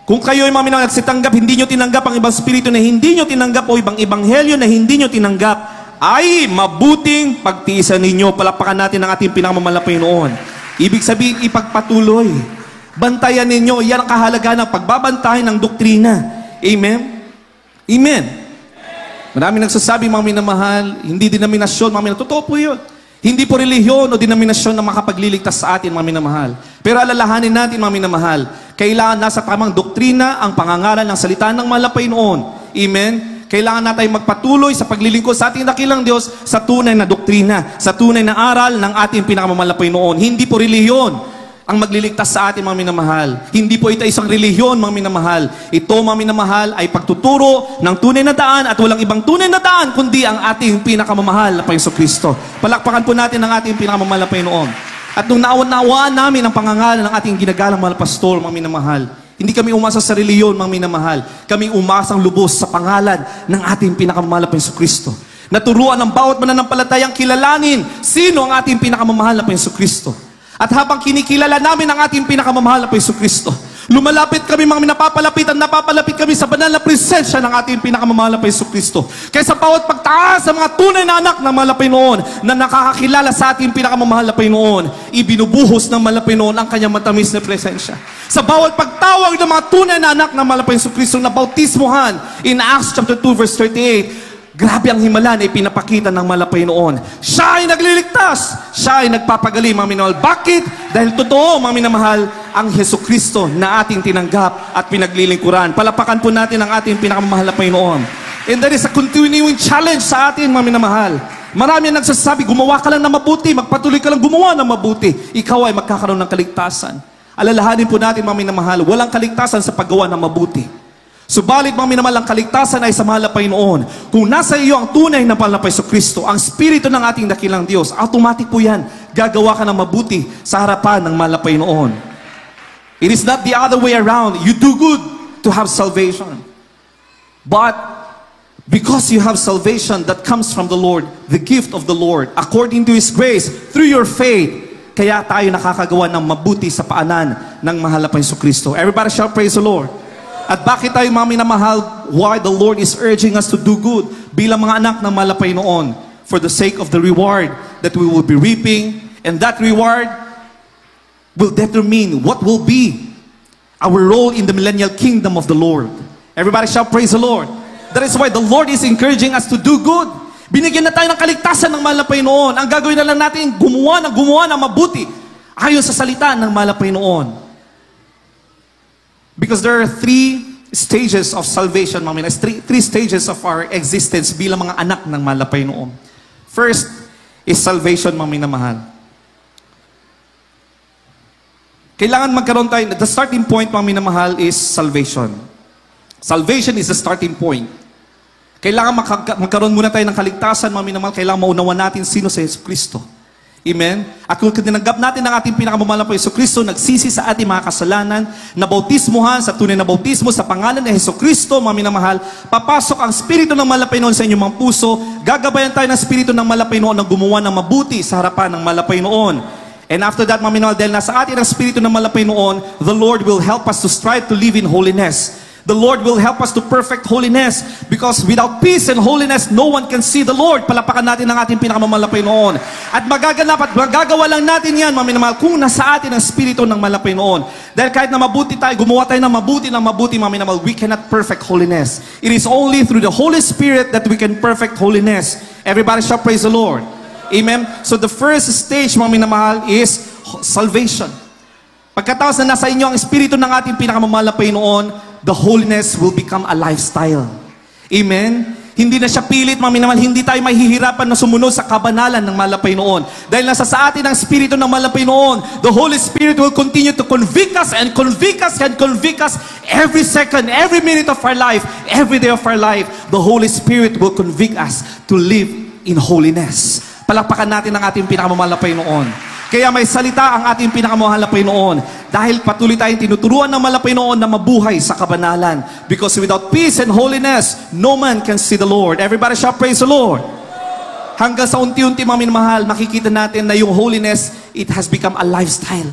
Kung kayo ay mga minamahal nagsitanggap, hindi nyo tinanggap ang ibang spirito na hindi nyo tinanggap o ibang ebanghelyo na hindi nyo tinanggap, ay mabuting pagtiisan ninyo. Palapakan natin ang ating pinakamamahal na Panginoon. Ibig sabihin, ipagpatuloy. Bantayan ninyo. Yan ang kahalagahan ng pagbabantay ng doktrina. Amen? Amen. Marami nagsasabi, mga minamahal, hindi denominasyon, mga minamahal. Totoo po yun. Hindi po relihiyon o denominasyon na makapagliligtas sa atin, mga minamahal. Pero alalahanin natin, mga minamahal, kailangan nasa tamang doktrina ang pangangaral ng salita ng mahal na Panginoon. Amen? Kailangan natin magpatuloy sa paglilingkod sa ating dakilang Diyos sa tunay na doktrina, sa tunay na aral ng ating pinakamamahal na Panginoon. Hindi po relihiyon ang magliligtas sa ating, mga minamahal. Hindi po ito isang relihiyon, mga minamahal. Ito, mga minamahal, ay pagtuturo ng tunay na daan at walang ibang tunay na daan kundi ang ating pinakamamahal na Panginoon Kristo. Palakpakan po natin ang ating pinakamamahal na Panginoon. At nung naunawaan namin ang pangangalan ng ating ginagalang mahal pastor, mga minamahal, hindi kami umasa sa reliyon, mga minamahal. Kami umasang lubos sa pangalan ng ating pinakamamahal na Panginoon Kristo. Naturuan ng bawat mananampalatayang kilalanin sino ang ating pinakamamahal na Panginoon Kristo. At habang kinikilala namin ang ating pinakamamahal na Panginoon Kristo, lumalapit kami, mga napapalapit kami sa banal na presensya ng ating pinakamamahal na Panginoon Kristo. Kaya sa bawat pagtaas sa mga tunay na anak ng mahal na Panginoon na nakakakilala sa ating pinakamamahal na Panginoon, ibinubuhos ng mahal na Panginoon ang kanyang matamis na presensya. Sa bawat pagtawag ng mga tunay na anak ng mahal na Panginoon Kristo na bautismohan in Acts chapter 2 verse 38, grabe ang himala na ipinapakita ng mahal na Panginoon. Siya ay nagliligtas. Siya ay nagpapagaling, mga minamahal. Bakit? Dahil totoo, mga minamahal, ang Hesus Kristo na ating tinanggap at pinaglilingkuran. Palapakan po natin ang ating pinakamamahal na Panginoon. And there is a continuing challenge sa atin, mga minamahal. Marami ang nagsasabi, gumawa ka lang na mabuti, magpatuloy ka lang gumawa ng mabuti. Ikaw ay magkakaroon ng kaligtasan. Alalahanin po natin, mga minamahal, walang kaligtasan sa paggawa ng mabuti. Subalit, mga minamahal, ang kaligtasan ay sa mahal na Panginoon. Kung nasa iyo ang tunay na mahal na Panginoon Kristo, ang Espiritu ng ating dakilang Diyos, automatic po yan. Gagawa ka ng mabuti sa harapan ng mahal na Panginoon. It is not the other way around. You do good to have salvation. But because you have salvation that comes from the Lord, the gift of the Lord, according to His grace, through your faith, kaya tayo nakakagawa ng mabuti sa paanan ng mahal na Panginoon Kristo. Everybody shout praise the Lord. At bakit tayo, mga minamahal, why the Lord is urging us to do good bilang mga anak ng mahal na Panginoon? For the sake of the reward that we will be reaping, and that reward will determine what will be our role in the millennial kingdom of the Lord. Everybody shout praise the Lord. That is why the Lord is encouraging us to do good. Binigyan na tayo ng kaligtasan ng mahal na Panginoon. Ang gagawin na lang natin, gumawa ng mabuti ayon sa salita ng mahal na Panginoon. Because there are three stages of salvation, mga minamahal. Three stages of our existence bilang mga anak ng mahal na Panginoon. First is salvation, mga minamahal. Kailangan magkaroon tayo, the starting point, mga minamahal, is salvation. Salvation is the starting point. Kailangan magkaroon muna tayo ng kaligtasan, mga minamahal. Kailangan maunawan natin sino si Hesus Kristo. Amen? At kung tinanggap natin ang ating pinakamamahal na Hesus Kristo, nagsisi sa ating mga kasalanan, nabautismuhan sa tunay na bautismo sa pangalan ni Hesus Kristo, mga minamahal, papasok ang Espiritu ng mahal na Panginoon sa inyong mga puso, gagabayan tayo ng Espiritu ng mahal na Panginoon na gumawa ng mabuti sa harapan ng mahal na Panginoon. And after that, mga minamahal, dahil nasa atin ang Espiritu ng malapay noon, the Lord will help us to strive to live in holiness. The Lord will help us to perfect holiness because without peace and holiness, no one can see the Lord. Palapakan natin ang ating pinakamamalapay noon. At magaganap at magagawa lang natin yan, mga minamahal, kung nasa atin ang Espiritu ng malapay noon. Dahil kahit na mabuti tayo, gumawa tayo ng mabuti, mga minamahal, we cannot perfect holiness. It is only through the Holy Spirit that we can perfect holiness. Everybody shall praise the Lord. Amen? So the first stage, mga minamahal, is salvation. Pagkatapos na nasa inyo ang Espiritu ng ating pinakamamalapay noon, the holiness will become a lifestyle. Amen? Hindi na siya pilit, mga minamahal, hindi tayo mahihirapan na sumunod sa kabanalan ng malapay noon. Dahil nasa sa atin ang Espiritu ng malapay noon, the Holy Spirit will continue to convict us and convict us and convict us every second, every minute of our life, every day of our life. The Holy Spirit will convict us to live in holiness. Palakpakan natin ang ating pinakamamalapay noon. Kaya may salita ang ating pinakamahalapay noon. Dahil patuloy tayong tinuturuan ng malapay noon na mabuhay sa kabanalan. Because without peace and holiness, no man can see the Lord. Everybody shall praise the Lord. Hanggang sa unti-unti, mga minamahal, makikita natin na yung holiness, it has become a lifestyle.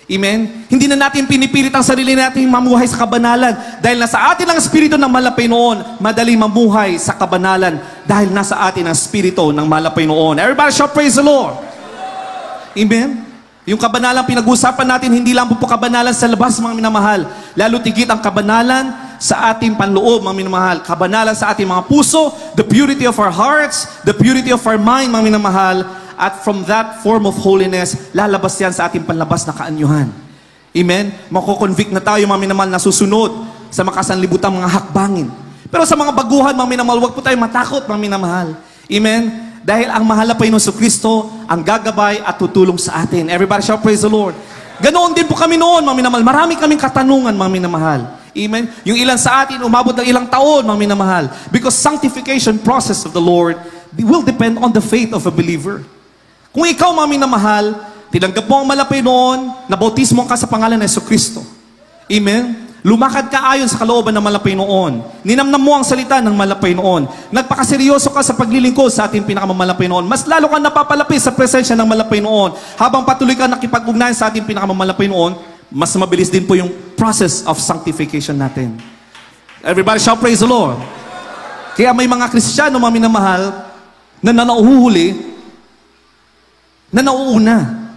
Amen? Hindi na natin pinipilit ang sarili natin mamuhay sa kabanalan. Dahil nasa atin ang Espiritu ng malapay noon, madali mamuhay sa kabanalan. Dahil nasa atin ang Espiritu ng malapay noon. Everybody shall praise the Lord. Amen? Yung kabanalan pinag-usapan natin, hindi lang po kabanalan sa labas, mga minamahal. Lalo tigit ang kabanalan sa ating panloob, mga minamahal. Kabanalan sa ating mga puso, the purity of our hearts, the purity of our mind, mga minamahal. At from that form of holiness, lalabas yan sa ating panlabas na kaanyuhan. Amen? Mako-convict na tayo, mga minamahal, na susunod sa makasanlibutang mga hakbangin. Pero sa mga baguhan, mga minamahal, huwag po tayo matakot, mga minamahal. Amen? Dahil ang mahalapay ng Kristo ang gagabay at tutulong sa atin. Everybody shall praise the Lord. Ganoon din po kami noon, mga minamahal. Marami kaming katanungan, mga minamahal. Amen? Yung ilan sa atin, umabot ng ilang taon, mga minamahal. Because sanctification process of the Lord will depend on the faith of a believer. Kung ikaw, mga minamahal, tinanggap mo ang malapay noon, nabautismo ka sa pangalan ng Kristo. Amen? Lumakad ka ayon sa kalooban ng malapay noon. Ninamnam mo ang salita ng malapay noon. Nagpakaseryoso ka sa paglilingkod sa ating pinakamamalapay noon. Mas lalo ka napapalapit sa presensya ng malapay noon. Habang patuloy ka nakipag-ugnayan sa ating pinakamamalapay noon, mas mabilis din po yung process of sanctification natin. Everybody shall praise the Lord. Kaya may mga Kristiyano, mga minamahal, na nauhuhuli, na nauuna.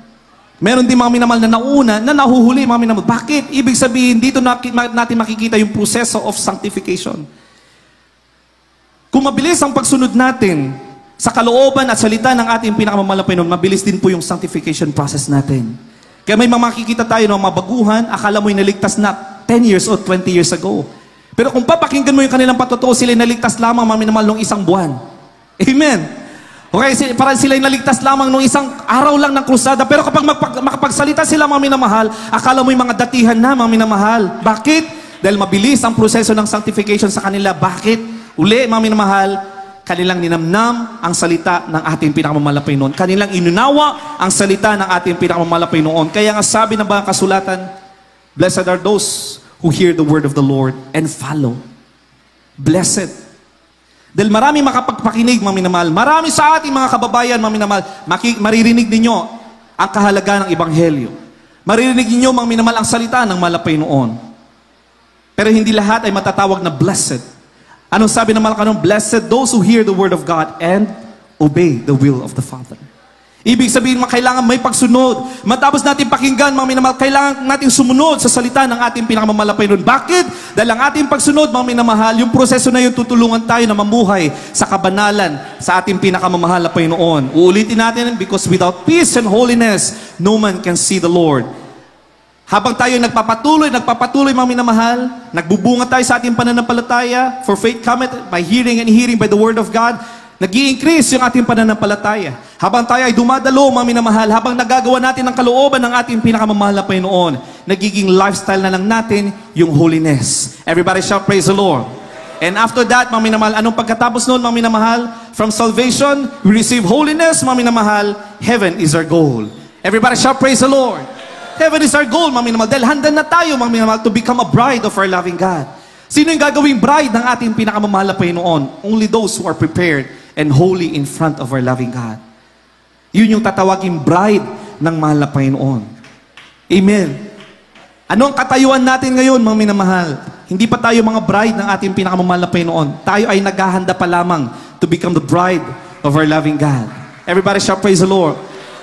Meron din mga minamahal na nauna, na nahuhuli, mga minamahal. Bakit? Ibig sabihin, dito natin makikita yung proseso of sanctification. Kung mabilis ang pagsunod natin sa kalooban at salita ng ating pinakamamalapay noon, mabilis din po yung sanctification process natin. Kaya may mga makikita tayo ng mga baguhan, akala mo'y naligtas na 10 years or 20 years ago. Pero kung papakinggan mo yung kanilang patotoo, sila'y naligtas lamang, mga minamahal, nung isang buwan. Amen? Okay, parang sila'y naligtas lamang nung isang araw lang ng krusada. Pero kapag makapagsalita sila, mga minamahal, akala mo yung mga datihan na, mga minamahal. Bakit? Dahil mabilis ang proseso ng sanctification sa kanila. Bakit? Uli, mga minamahal, kanilang ninamnam ang salita ng ating pinakamamalapay noon. Kanilang inunawa ang salita ng ating pinakamamalapay noon. Kaya nga sabi ng mga kasulatan, blessed are those who hear the word of the Lord and follow. Blessed. Dahil marami makapagpakinig, mga minamahal. Marami sa ating mga kababayan, mga minamahal, maririnig ninyo ang kahalaga ng Ebanghelyo. Maririnig ninyo, mga minamahal, ang salita ng malapay noon. Pero hindi lahat ay matatawag na blessed. Anong sabi ng Malacanang? Blessed those who hear the word of God and obey the will of the Father. Ibig sabihin, kailangan may pagsunod. Matapos natin pakinggan, mga minamahal, kailangan natin sumunod sa salita ng ating pinakamamalapay noon. Bakit? Dahil ang ating pagsunod, mga minamahal, yung proseso na yun, tutulungan tayo na mamuhay sa kabanalan sa ating pinakamamalapay noon. Uulitin natin, because without peace and holiness, no man can see the Lord. Habang tayo nagpapatuloy, mga minamahal, nagbubunga tayo sa ating pananampalataya, for faith cometh by hearing and hearing by the word of God, nag-i-increase yung ating pananampalataya. Habang tayo ay dumadalo, mga minamahal, habang nagagawa natin ang kalooban ng ating pinakamamalapay noon, nagiging lifestyle na lang natin yung holiness. Everybody shout, praise the Lord. And after that, mga minamahal, anong pagkatapos noon, mga minamahal? From salvation, we receive holiness, mga minamahal. Heaven is our goal. Everybody shout, praise the Lord. Heaven is our goal, mga minamahal. Dahil handa na tayo, mga minamahal, to become a bride of our loving God. Sino yung gagawing bride ng ating pinakamamalapay noon? Only those who are prepared and holy in front of our loving God. Yun yung tatawaging bride ng mahal na Panginoon. Amen. Ano ang katayuan natin ngayon, mga minamahal? Hindi pa tayo mga bride ng ating pinakamamahal na Panginoon. Tayo ay naghahanda pa lamang to become the bride of our loving God. Everybody shout praise the Lord.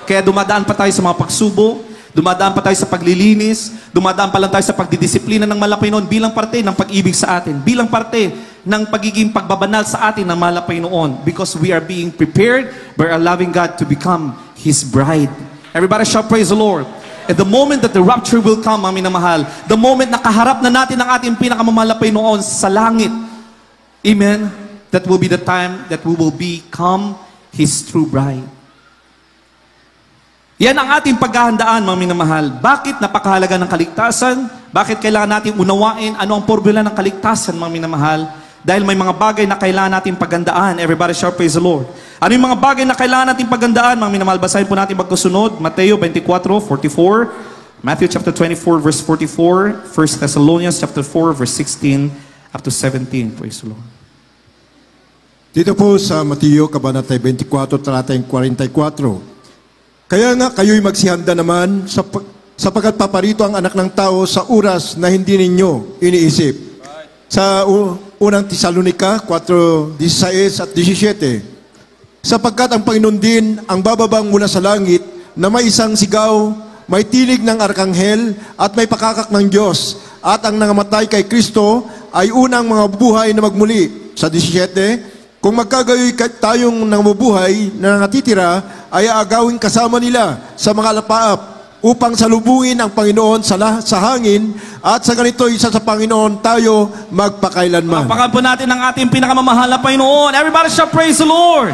Kaya dumadaan pa tayo sa mga pagsubo, dumadaan pa tayo sa paglilinis, dumadaan pa lang tayo sa pagdidisiplina ng mahal na Panginoon bilang parte ng pag-ibig sa atin, bilang parte ng pagiging pagbabanal sa atin ng mahal na Panginoon, because we are being prepared by our loving God to become His bride. Everybody shout praise the Lord. At the moment that the rapture will come, mga minamahal, the moment na kaharap na natin ang ating pinakamamahal na Panginoon sa langit, amen, that will be the time that we will become His true bride. Yan ang ating paghahandaan, mga minamahal. Bakit napakahalaga ng kaligtasan? Bakit kailangan natin unawain ano ang formula ng kaligtasan, mga minamahal? Dahil may mga bagay na kailangan natin paghandaan. Everybody shout praise the Lord. Ano yung mga bagay na kailangan natin paghandaan, mga minamahal? Basahin po natin magkasunod. Mateo 24:44, Matthew chapter 24 verse 44, 1 Thessalonians chapter 4 verse 16 up to 17. Praise the Lord. Dito po sa Mateo, Kabanata 24, talatang 44. Kaya nga kayo'y magsihanda naman sapagkat paparito ang anak ng tao sa oras na hindi ninyo iniisip. Sa unang Tesalonica 4:16 at 17. Sapagkat ang Panginoon din ang bababang mula sa langit na may isang sigaw, may tinig ng arkanghel at may pakakak ng Diyos. At ang nangamatay kay Kristo ay unang mga buhay na magmuli. Sa 17, kung magkagayoy tayong nangabubuhay na natitira, ay aagawin kasama nila sa mga lapaap upang salubungin ang Panginoon sa hangin, at sa ganito isa sa Panginoon tayo magpakailanman. Papakan po natin ang ating pinakamamahal na Panginoon. Everybody shout praise the Lord.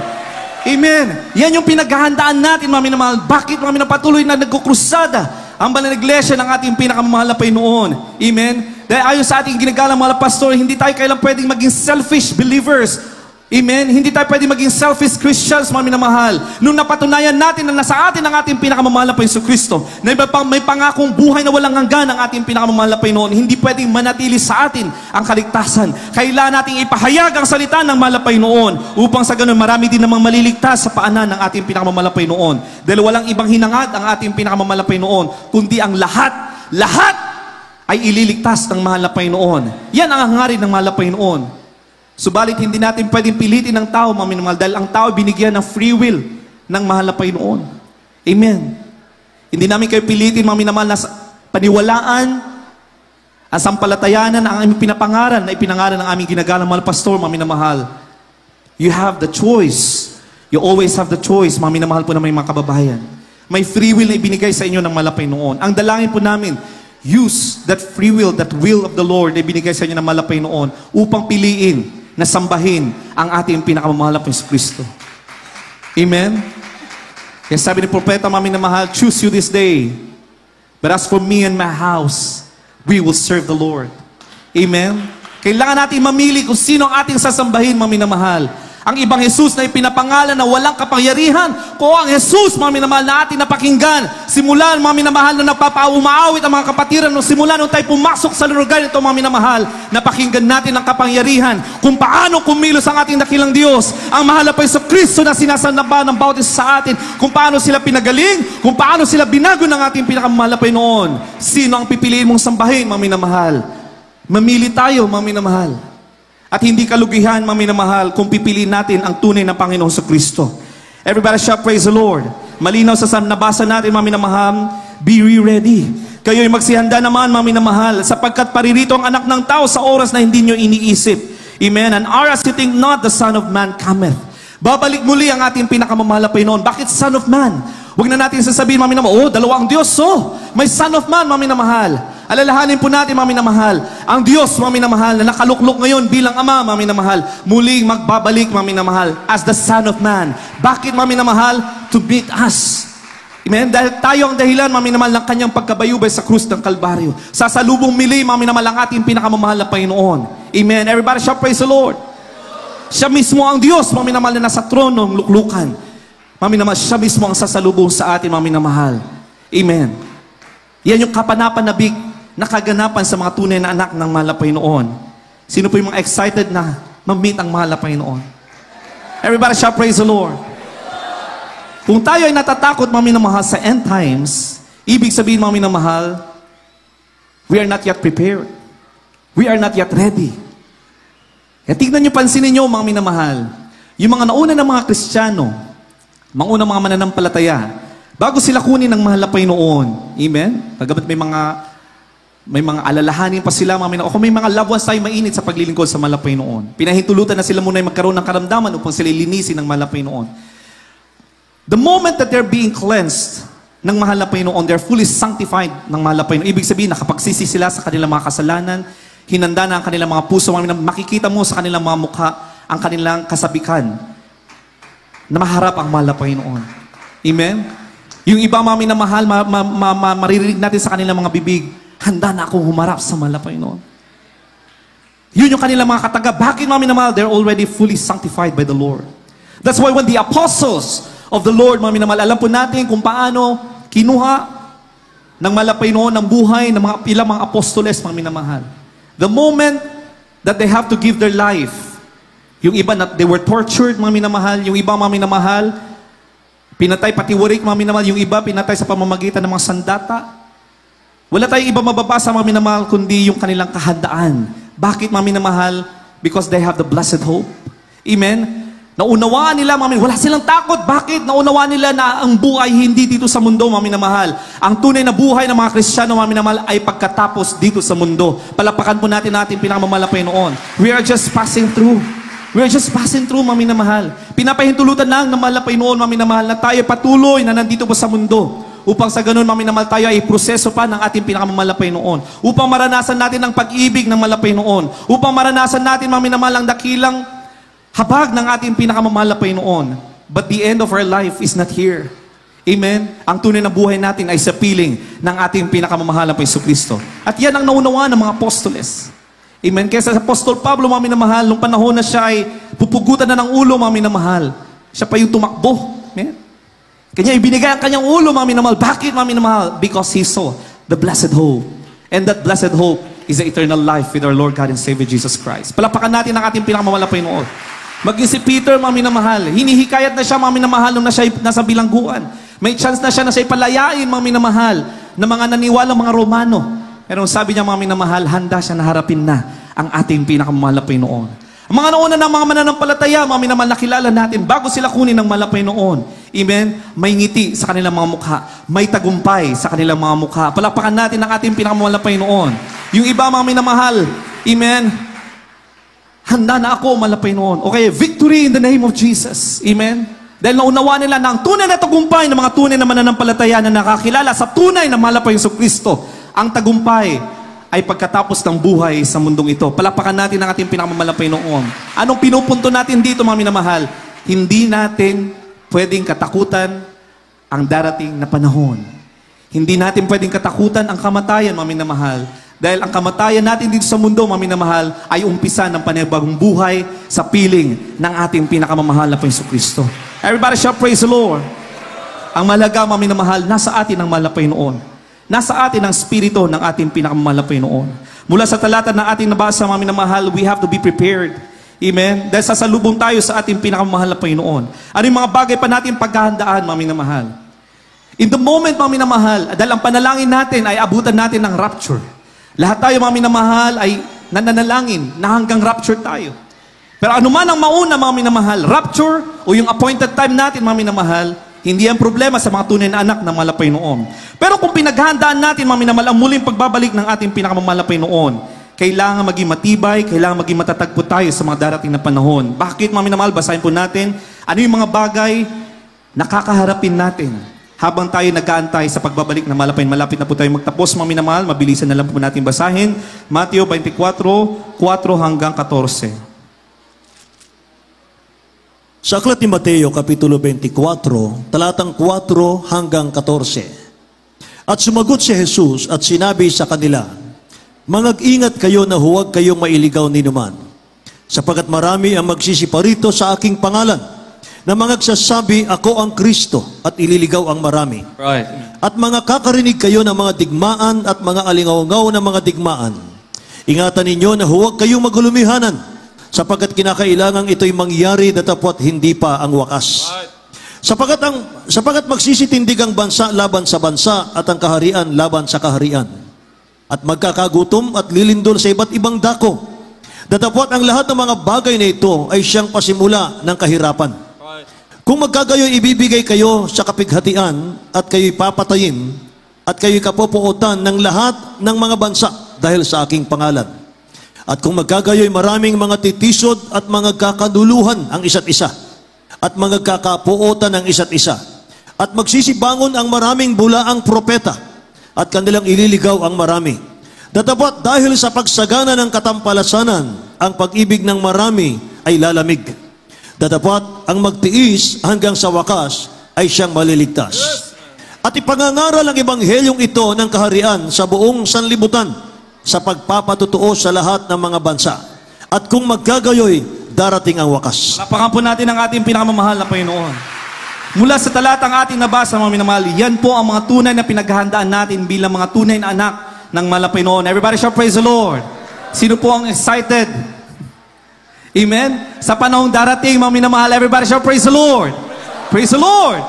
Amen. Yan yung pinaghahandaan natin, mga minamahal. Bakit mga minapatuloy na nagkukrusada ang banal na iglesia ng ating pinakamamahal na Panginoon? Amen. Dahil ayon sa ating ginagalang mga pastor, hindi tayo kailang pwedeng maging selfish believers. Amen? Hindi tayo pwede maging selfish Christians, mga minamahal. Nung napatunayan natin na nasa atin ang ating pinakamamahal na Panginoon Kristo, na may pangakong buhay na walang hanggan ang ating pinakamamahal na Panginoon, hindi pwedeng manatili sa atin ang kaligtasan. Kailangan nating ipahayag ang salita ng mahal na Panginoon upang sa ganun marami din namang maliligtas sa paanan ng ating pinakamamahal na Panginoon. Dahil walang ibang hinangad ang ating pinakamamahal na Panginoon, kundi ang lahat ay ililigtas ng mahal na Panginoon. Yan ang hangarin ng mahal na Panginoon. Subalit hindi natin pwedeng pilitin ng tao, mga minamahal, dahil ang tao binigyan ng free will ng mahal na Panginoon. Amen. Hindi namin kayo pilitin, mga minamahal, na paniwalaan ang sampalatayanan ang aming pinapangaral na ipinangaral ng aming ginagalang mahal pastor, mga minamahal. You have the choice. You always have the choice, mga minamahal po na may mga kababayan. May free will na ibinigay sa inyo ng mahal na Panginoon. Ang dalangin po namin, use that free will, that will of the Lord na ibinigay sa inyo ng mahal na Panginoon upang piliin na sambahin ang ating pinakamamahal na Panginoon Kristo. Amen? Kaya sabi ni Propeta, mga minamahal, choose you this day. But as for me and my house, we will serve the Lord. Amen? Kailangan natin mamili kung sino ang ating sasambahin, mga minamahal. Ang ibang Jesus na ipinapangalan na walang kapangyarihan, kung ang Jesus, mga minamahal, na ating napakinggan, simulan, mga minamahal, na napapaumawit ang mga kapatiran, simula nung tayo pumasok sa lugar nito, mga minamahal, napakinggan natin ang kapangyarihan, kung paano kumilos ang ating dakilang Diyos, ang mahal na Panginoon Kristo na sinasanaba ng bawat isa sa atin, kung paano sila pinagaling, kung paano sila binago ng ating pinakamahal na Panginoon. Sino ang pipiliin mong sambahin, mga minamahal? Mamili tayo, mga minamahal. At hindi kalugihan, mga minamahal, kung pipiliin natin ang tunay na Panginoon sa Kristo. Everybody shout praise the Lord. Malinaw sa nabasa natin, mga minamahal, be ready. Kayo'y magsihanda naman, mga minamahal, sapagkat paririto ang anak ng tao sa oras na hindi nyo iniisip. Amen. And hour as you think not, the Son of Man cometh. Babalik muli ang ating pinakamamahal na Panginoon. Bakit Son of Man? Huwag na natin sasabihin, mga minamahal, dalawang Diyos, may Son of Man, mga minamahal. Alalahanin po natin, mga minamahal, ang Diyos, mga minamahal, na nakaluklok ngayon bilang Ama, mga minamahal, muling magbabalik, mga minamahal, as the Son of Man. Bakit, mga minamahal? To meet us. Amen? Dahil tayo ang dahilan, mga minamahal, ng kanyang pagkabayubay sa krus ng Kalbaryo. Sasalubong mili, mga minamahal, ang ating pinakamamahal na Panginoon. Amen? Everybody shout praise the Lord. Siya mismo ang Diyos, mga minamahal, na nasa trono ng luklukan. Mga minamahal, siya mismo ang sasalubong sa atin, mga minamahal. Amen. Yan yung kapanapanabik na kaganapan sa mga tunay na anak ng mahal na Panginoon. Sino po yung mga excited na ma-meet ang mahal na Panginoon? Everybody shout praise the Lord. Kung tayo ay natatakot, mga minamahal, sa end times, ibig sabihin, mga minamahal, we are not yet prepared. We are not yet ready. Kaya tignan nyo, pansinin nyo, mga minamahal, yung mga nauna ng mga Kristiyano, mga unang mga mananampalataya, bago sila kunin ng mahal na Panginoon. Amen? Pagkabat may mga alalahanin pa sila, mga minamahal, o kung may mga loved ones tayo mainit sa paglilingkod sa mahal na Panginoon. Pinahintulutan na sila muna yung magkaroon ng karamdaman upang sila ilinisin ng mahal na Panginoon. The moment that they're being cleansed ng mahal na Panginoon, they're fully sanctified ng mahal na Panginoon. Ibig sabihin, nakapagsisi sila sa kanilang mga kasalanan, hinanda na ang kanilang mga puso, makikita mo sa kanilang mga mukha ang kanilang kasabikan na maharap ang mahal na Panginoon. Amen? Yung iba, mga minamahal, maririnig natin sa kanilang mga bibig, handa na akong humarap sa mahal na Panginoon. Yun yung kanilang mga kataga. Bakit, mga minamahal? They're already fully sanctified by the Lord. That's why when the apostles of the Lord, mga minamahal, alam po natin kung paano kinuha ng mahal na Panginoon ng buhay ng mga ilang mga apostoles, mga minamahal. The moment that they have to give their life, yung iba, they were tortured, mga minamahal. Yung iba, mga minamahal, pinatay, patiwarik, mga minamahal. Yung iba, pinatay sa pamamagitan ng mga sandata. Wala tayong iba mababasa, mga minamahal, kundi yung kanilang kahandaan. Bakit, mga minamahal? Because they have the blessed hope. Amen? Naunawaan nila, mga minamahal. Wala silang takot. Bakit? Naunawaan nila na ang buhay hindi dito sa mundo, mga minamahal. Ang tunay na buhay ng mga Kristiyano, mga minamahal, ay pagkatapos dito sa mundo. Palapakan po natin pinakamamahal na Panginoon. We are just passing through. We are just passing through, mga minamahal. Pinapahintulutan lang ng mahal na Panginoon, mga minamahal, na tayo patuloy na nandito po sa mundo. Upang sa ganun, mga minamahal, tayo ay proseso pa ng ating pinakamamahal na Panginoon. Upang maranasan natin ang pag-ibig ng mahal na Panginoon. Upang maranasan natin, mga minamahal, ang dakilang habag ng ating pinakamamahal na Panginoon. But the end of our life is not here. Amen? Ang tunay na buhay natin ay sa piling ng ating pinakamamahal na Jesucristo. At yan ang naunawaan ng mga apostoles. Amen? Kaya sa Apostol Pablo, mga minamahal, nung panahon na siya ay pupugutan na ng ulo, mga minamahal, siya pa yung tumakbo. Amen? Kanya ibinigay ang kanyang ulo, mga minamahal. Bakit, mga minamahal? Because he saw the blessed hope. And that blessed hope is the eternal life with our Lord God and Savior Jesus Christ. Palapakan natin ang ating pinakamamahal na Panginoon. Maging si Peter, mga minamahal, hinihikayat na siya, mga minamahal, nung nasa bilangguan. May chance na siya na siya palayain, mga minamahal, ng mga naniwalang mga Romano. Pero sabi niya, mga minamahal, handa siya na harapin na ang ating pinakamamahal na Panginoon. Ang mga nauna ng mga mananampalataya, mga minamahal, nakilala natin, bago sila kunin ng mahal na Panginoon. Amen? May ngiti sa kanilang mga mukha. May tagumpay sa kanilang mga mukha. Palapakan natin ang ating pinakamamahal na Panginoon. Yung iba, mga minamahal, amen? Handa na ako, mahal na Panginoon. Okay, victory in the name of Jesus. Amen? Dahil naunawa nila na ang tunay na tagumpay ng mga tunay na mananampalataya na nakakilala sa tunay na mahal na Jesucristo. Ang tagumpay ay pagkatapos ng buhay sa mundong ito. Palapakan natin ang ating pinakamamahal na Panginoon. Anong pinupunto natin dito, mga minamahal? Hindi natin pwedeng katakutan ang darating na panahon. Hindi natin pwedeng katakutan ang kamatayan, mga minamahal. Dahil ang kamatayan natin dito sa mundo, mga minamahal, ay umpisa ng panibagong buhay sa piling ng ating pinakamamahal na Jesucristo. Everybody shall praise the Lord. Ang malaga, mga minamahal, nasa atin ang mahal na Panginoon. Nasa atin ang spirito ng ating pinakamamahal na Panginoon. Mula sa talata na ating nabasa, mga minamahal, we have to be prepared. Amen? Dahil sasalubong tayo sa ating pinakamamahal na Panginoon. Ano yung mga bagay pa natin paghahandaan, mga minamahal? In the moment, mga minamahal, dahil ang panalangin natin ay abutan natin ng rapture. Lahat tayo, mga minamahal, ay nananalangin na hanggang rapture tayo. Pero anuman ang mauna, mga minamahal, rapture o yung appointed time natin, mga minamahal, hindi ang problema sa mga tunay na anak ng mahal na Panginoon. Pero kung pinaghahandaan natin, mga minamahal, ang muling pagbabalik ng ating pinakamamahal na Panginoon, kailangan maging matibay, kailangan maging matatag po tayo sa mga darating na panahon. Bakit, mga minamahal? Basahin po natin, ano yung mga bagay na kakaharapin natin habang tayo nag-aantay sa pagbabalik ng mahal na Panginoon. Malapit na po tayo magtapos, mga minamahal. Mabilisan na lang po natin basahin. Mateo 24:4 hanggang 14. Sa aklat ni Mateo, Kapitulo 24, talatang 4 hanggang 14. At sumagot si Jesus at sinabi sa kanila, "Mangag-ingat kayo na huwag kayong mailigaw ni numan, sapagat marami ang magsisiparito sa aking pangalan, na mangagsasabi, ako ang Kristo, at ililigaw ang marami. Right. At mga kakarinig kayo ng mga digmaan at mga alingaw-ngaw ng mga digmaan. Ingatan ninyo na huwag kayong magulumihanan, sapagkat kinakailangan ito'y mangyari datapwat hindi pa ang wakas. Sapagat magsisitindig ang bansa laban sa bansa at ang kaharian laban sa kaharian. At magkakagutom at lilindol sa iba't ibang dako. Datapwat ang lahat ng mga bagay na ito ay siyang pasimula ng kahirapan. Kung magkagayoy ibibigay kayo sa kapighatian at kayo'y papatayin at kayo'y kapopuotan ng lahat ng mga bansa dahil sa aking pangalan. At kung magkagayoy maraming mga titisod at mga kakaduluhan ang isa't isa at mga kakapuotan ng isa't isa at magsisibangon ang maraming bulaang propeta at kanilang ililigaw ang marami. Datapat dahil sa pagsagana ng katampalasanan, ang pag-ibig ng marami ay lalamig. Datapat ang magtiis hanggang sa wakas ay siyang maliligtas. At ipangangaral ang ebanghelyong ito ng kaharian sa buong sanlibutan sa pagpapatutuo sa lahat ng mga bansa. At kung magkagayoy, darating ang wakas. Lapakan po natin ang ating pinakamamahal na Panginoon. Mula sa talatang ating nabasa, mga minamahal, yan po ang mga tunay na pinaghahandaan natin bilang mga tunay na anak ng mahal na Panginoon. Everybody shout praise the Lord. Sino po ang excited? Amen? Sa panahong darating, mga minamahal, everybody shout praise the Lord. Praise the Lord.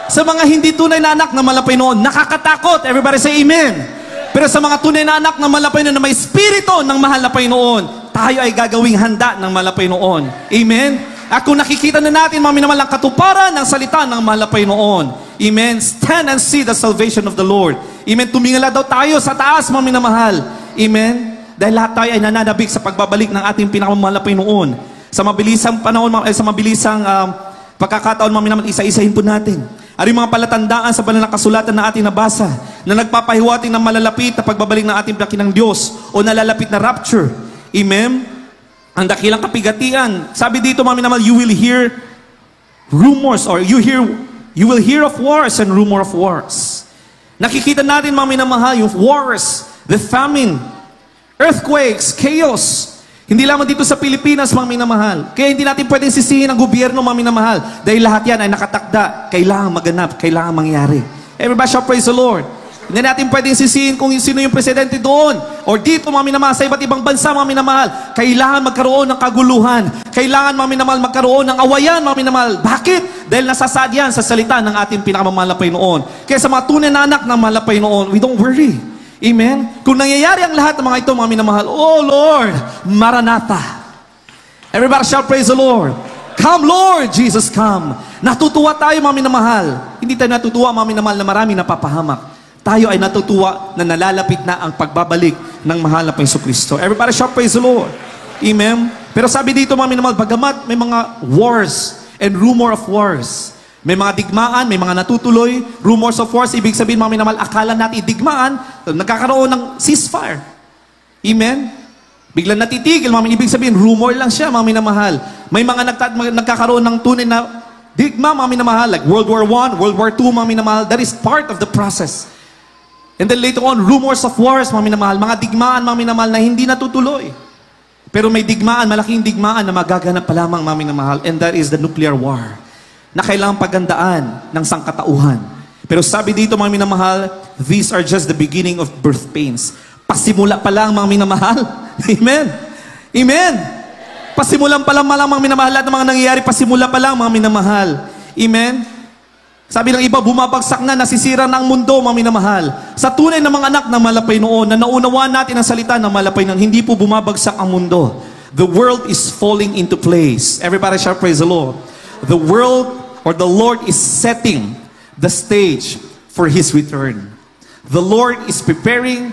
Sa mga hindi tunay na anak ng mahal na Panginoon, nakakatakot. Everybody say amen. Pero sa mga tunay na anak ng mahal na Panginoon na may spirito ng mahal na Panginoon, tayo ay gagawing handa ng mahal na Panginoon. Amen? At kung nakikita na natin, mga minamahal, ang katuparan ng salita ng mahal na Panginoon. Amen? Stand and see the salvation of the Lord. Amen? Tumingala daw tayo sa taas, mga minamahal. Amen? Dahil lahat tayo ay nananabik sa pagbabalik ng ating pinakamamahal na Panginoon. Sa mabilisang panahon, sa mabilisang pagkakataon, mga minamahal, isa-isahin po natin. Ano yung mga palatandaan sa banal na kasulatan na ating nabasa na nagpapahiwating ng malalapit na pagbabalik ng ating dakilang Diyos o nalalapit na rapture. Amen? Ang dakilang kapigatian. Sabi dito, mga minamahal, you will hear rumors or you will hear of wars and rumor of wars. Nakikita natin, mga minamahal, yung wars, the famine, earthquakes, chaos. Hindi lamang dito sa Pilipinas, mga minamahal. Kaya hindi natin pwedeng sisihin ang gobyerno, mga minamahal. Dahil lahat yan ay nakatakda. Kailangan maganap, kailangan mangyari. Everybody shall praise the Lord. Hindi natin pwedeng sisihin kung sino yung presidente doon. Or dito, mga minamahal, sa iba't ibang bansa, mga minamahal. Kailangan magkaroon ng kaguluhan. Kailangan, mga minamahal, magkaroon ng awayan, mga minamahal. Bakit? Dahil nasasaad yan sa salita ng ating pinakamamahal na Panginoon. Kaya sa mga tunay na anak ng mahal na Panginoon, we don't worry. Amen? Kung nangyayari ang lahat ng mga ito, mga minamahal, oh Lord, Maranatha. Everybody shout praise the Lord. Come Lord, Jesus come. Natutuwa tayo, mga minamahal. Hindi tayo natutuwa, mga minamahal, na marami napapahamak. Tayo ay natutuwa na nalalapit na ang pagbabalik ng mahal na Panginoon Kristo. Everybody shout praise the Lord. Amen? Pero sabi dito, mga minamahal, bagamat may mga wars and rumor of wars, may mga digmaan, may mga natutuloy, rumors of wars, ibig sabihin, mga minamahal, akala natin digmaan, nagkakaroon ng ceasefire. Amen? Biglang natitigil, ibig sabihin, rumor lang siya, mga minamahal. May mga nagkakaroon ng tunay na digma, mga minamahal, like World War I, World War II, mga minamahal. That is part of the process. And then later on, rumors of wars, mga minamahal, mga digmaan, mga minamahal, na hindi natutuloy. Pero may digmaan, malaking digmaan na magaganap pa lamang, mga minamahal, and that is the nuclear war, na kailangang pagandaan ng sangkatauhan. Pero sabi dito, mga minamahal, these are just the beginning of birth pains. Pasimula pa lang, mga minamahal. Amen? Amen? Pasimulan pa lang, mga minamahal. Lahat ng mga nangyayari, pasimula pa lang, mga minamahal. Amen? Sabi ng iba, bumabagsak na, nasisira na ang mundo, mga minamahal. Sa tunay na mga anak ng malapay noon, na naunawaan natin ang salita ng malapay noon, hindi po bumabagsak ang mundo. The world is falling into place. Everybody shall praise the Lord. The world or the Lord is setting the stage for His return. The Lord is preparing